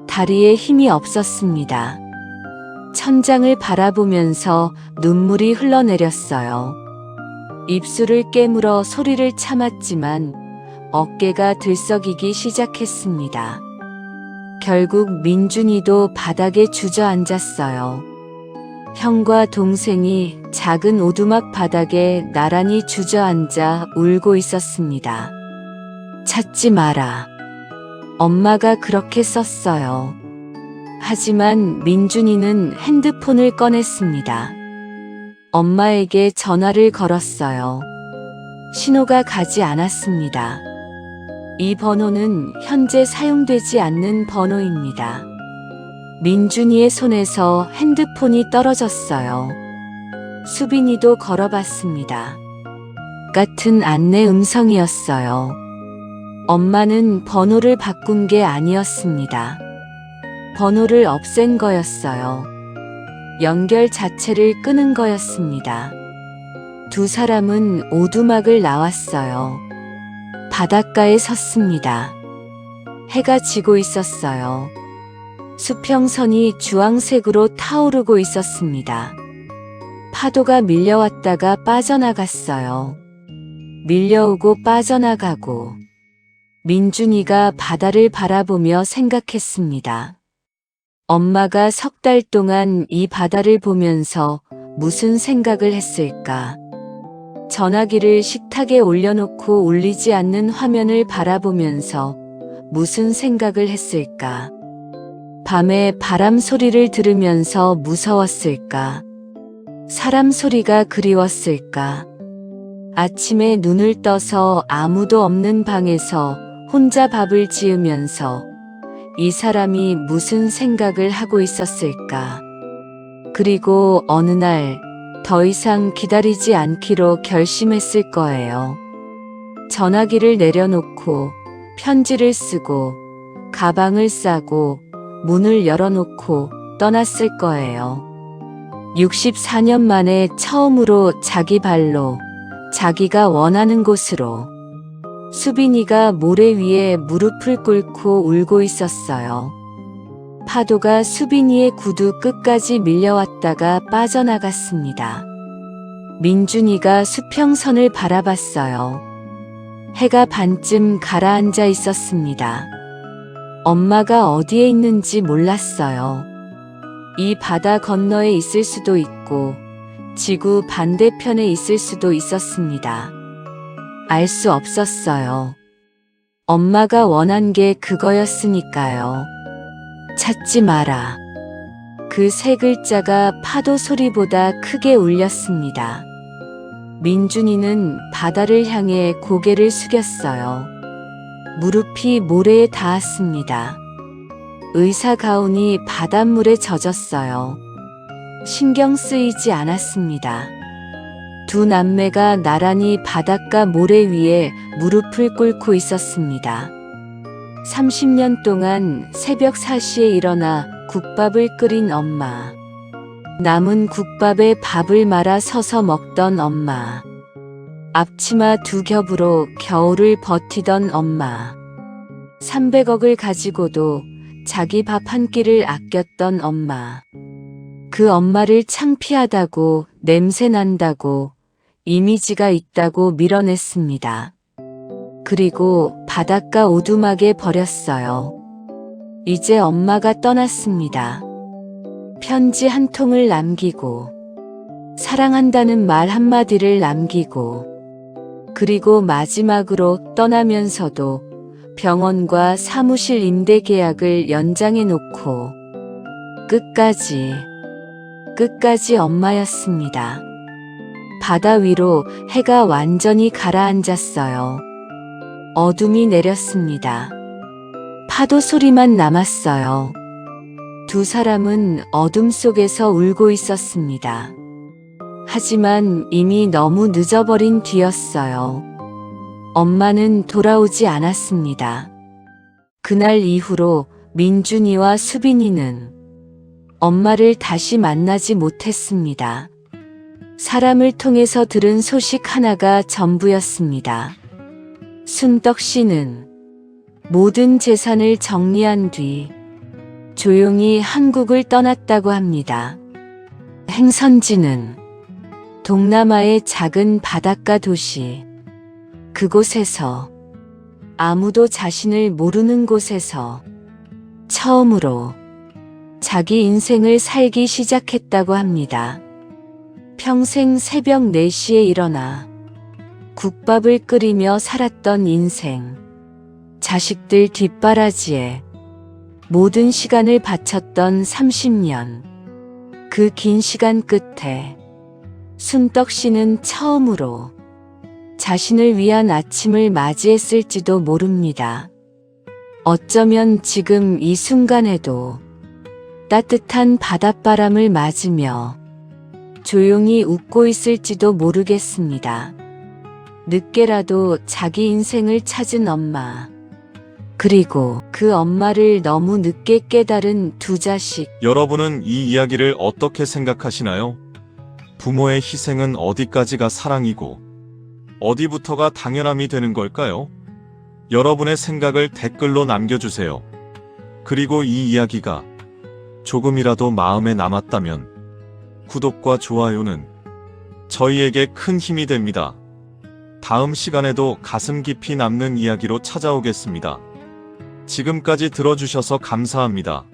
다리에 힘이 없었습니다. 천장을 바라보면서 눈물이 흘러내렸어요. 입술을 깨물어 소리를 참았지만 어깨가 들썩이기 시작했습니다. 결국 민준이도 바닥에 주저앉았어요. 형과 동생이 작은 오두막 바닥에 나란히 주저앉아 울고 있었습니다. 찾지 마라. 엄마가 그렇게 썼어요. 하지만 민준이는 핸드폰을 꺼냈습니다. 엄마에게 전화를 걸었어요. 신호가 가지 않았습니다. 이 번호는 현재 사용되지 않는 번호입니다. 민준이의 손에서 핸드폰이 떨어졌어요. 수빈이도 걸어봤습니다. 같은 안내 음성이었어요. 엄마는 번호를 바꾼 게 아니었습니다. 번호를 없앤 거였어요. 연결 자체를 끊은 거였습니다. 두 사람은 오두막을 나왔어요. 바닷가에 섰습니다. 해가 지고 있었어요. 수평선이 주황색으로 타오르고 있었습니다. 파도가 밀려왔다가 빠져나갔어요. 밀려오고 빠져나가고. 민준이가 바다를 바라보며 생각했습니다. 엄마가 석 달 동안 이 바다를 보면서 무슨 생각을 했을까? 전화기를 식탁에 올려놓고 울리지 않는 화면을 바라보면서 무슨 생각을 했을까? 밤에 바람 소리를 들으면서 무서웠을까? 사람 소리가 그리웠을까? 아침에 눈을 떠서 아무도 없는 방에서 혼자 밥을 지으면서 이 사람이 무슨 생각을 하고 있었을까? 그리고 어느 날 더 이상 기다리지 않기로 결심했을 거예요. 전화기를 내려놓고 편지를 쓰고 가방을 싸고 문을 열어놓고 떠났을 거예요. 64년 만에 처음으로 자기 발로 자기가 원하는 곳으로. 수빈이가 모래 위에 무릎을 꿇고 울고 있었어요. 파도가 수빈이의 구두 끝까지 밀려왔다가 빠져나갔습니다. 민준이가 수평선을 바라봤어요. 해가 반쯤 가라앉아 있었습니다. 엄마가 어디에 있는지 몰랐어요. 이 바다 건너에 있을 수도 있고 지구 반대편에 있을 수도 있었습니다. 알 수 없었어요. 엄마가 원한 게 그거였으니까요. 찾지 마라. 그 세 글자가 파도 소리보다 크게 울렸습니다. 민준이는 바다를 향해 고개를 숙였어요. 무릎이 모래에 닿았습니다. 의사 가운이 바닷물에 젖었어요. 신경 쓰이지 않았습니다. 두 남매가 나란히 바닷가 모래 위에 무릎을 꿇고 있었습니다. 30년 동안 새벽 4시에 일어나 국밥을 끓인 엄마. 남은 국밥에 밥을 말아 서서 먹던 엄마. 앞치마 두 겹으로 겨울을 버티던 엄마. 300억을 가지고도 자기 밥 한 끼를 아꼈던 엄마. 그 엄마를 창피하다고, 냄새 난다고, 이미지가 있다고 밀어냈습니다. 그리고 바닷가 오두막에 버렸어요. 이제 엄마가 떠났습니다. 편지 한 통을 남기고, 사랑한다는 말 한마디를 남기고, 그리고 마지막으로 떠나면서도 병원과 사무실 임대 계약을 연장해 놓고, 끝까지 엄마였습니다. 바다 위로 해가 완전히 가라앉았어요. 어둠이 내렸습니다. 파도 소리만 남았어요. 두 사람은 어둠 속에서 울고 있었습니다. 하지만 이미 너무 늦어버린 뒤였어요. 엄마는 돌아오지 않았습니다. 그날 이후로 민준이와 수빈이는 엄마를 다시 만나지 못했습니다. 사람을 통해서 들은 소식 하나가 전부였습니다. 순덕 씨는 모든 재산을 정리한 뒤 조용히 한국을 떠났다고 합니다. 행선지는 동남아의 작은 바닷가 도시, 그곳에서 아무도 자신을 모르는 곳에서 처음으로 자기 인생을 살기 시작했다고 합니다. 평생 새벽 4시에 일어나 국밥을 끓이며 살았던 인생, 자식들 뒷바라지에 모든 시간을 바쳤던 30년, 그 긴 시간 끝에 순덕 씨는 처음으로 자신을 위한 아침을 맞이했을지도 모릅니다. 어쩌면 지금 이 순간에도 따뜻한 바닷바람을 맞으며 조용히 웃고 있을지도 모르겠습니다. 늦게라도 자기 인생을 찾은 엄마, 그리고 그 엄마를 너무 늦게 깨달은 두 자식. 여러분은 이 이야기를 어떻게 생각하시나요? 부모의 희생은 어디까지가 사랑이고 어디부터가 당연함이 되는 걸까요? 여러분의 생각을 댓글로 남겨주세요. 그리고 이 이야기가 조금이라도 마음에 남았다면 구독과 좋아요는 저희에게 큰 힘이 됩니다. 다음 시간에도 가슴 깊이 남는 이야기로 찾아오겠습니다. 지금까지 들어주셔서 감사합니다.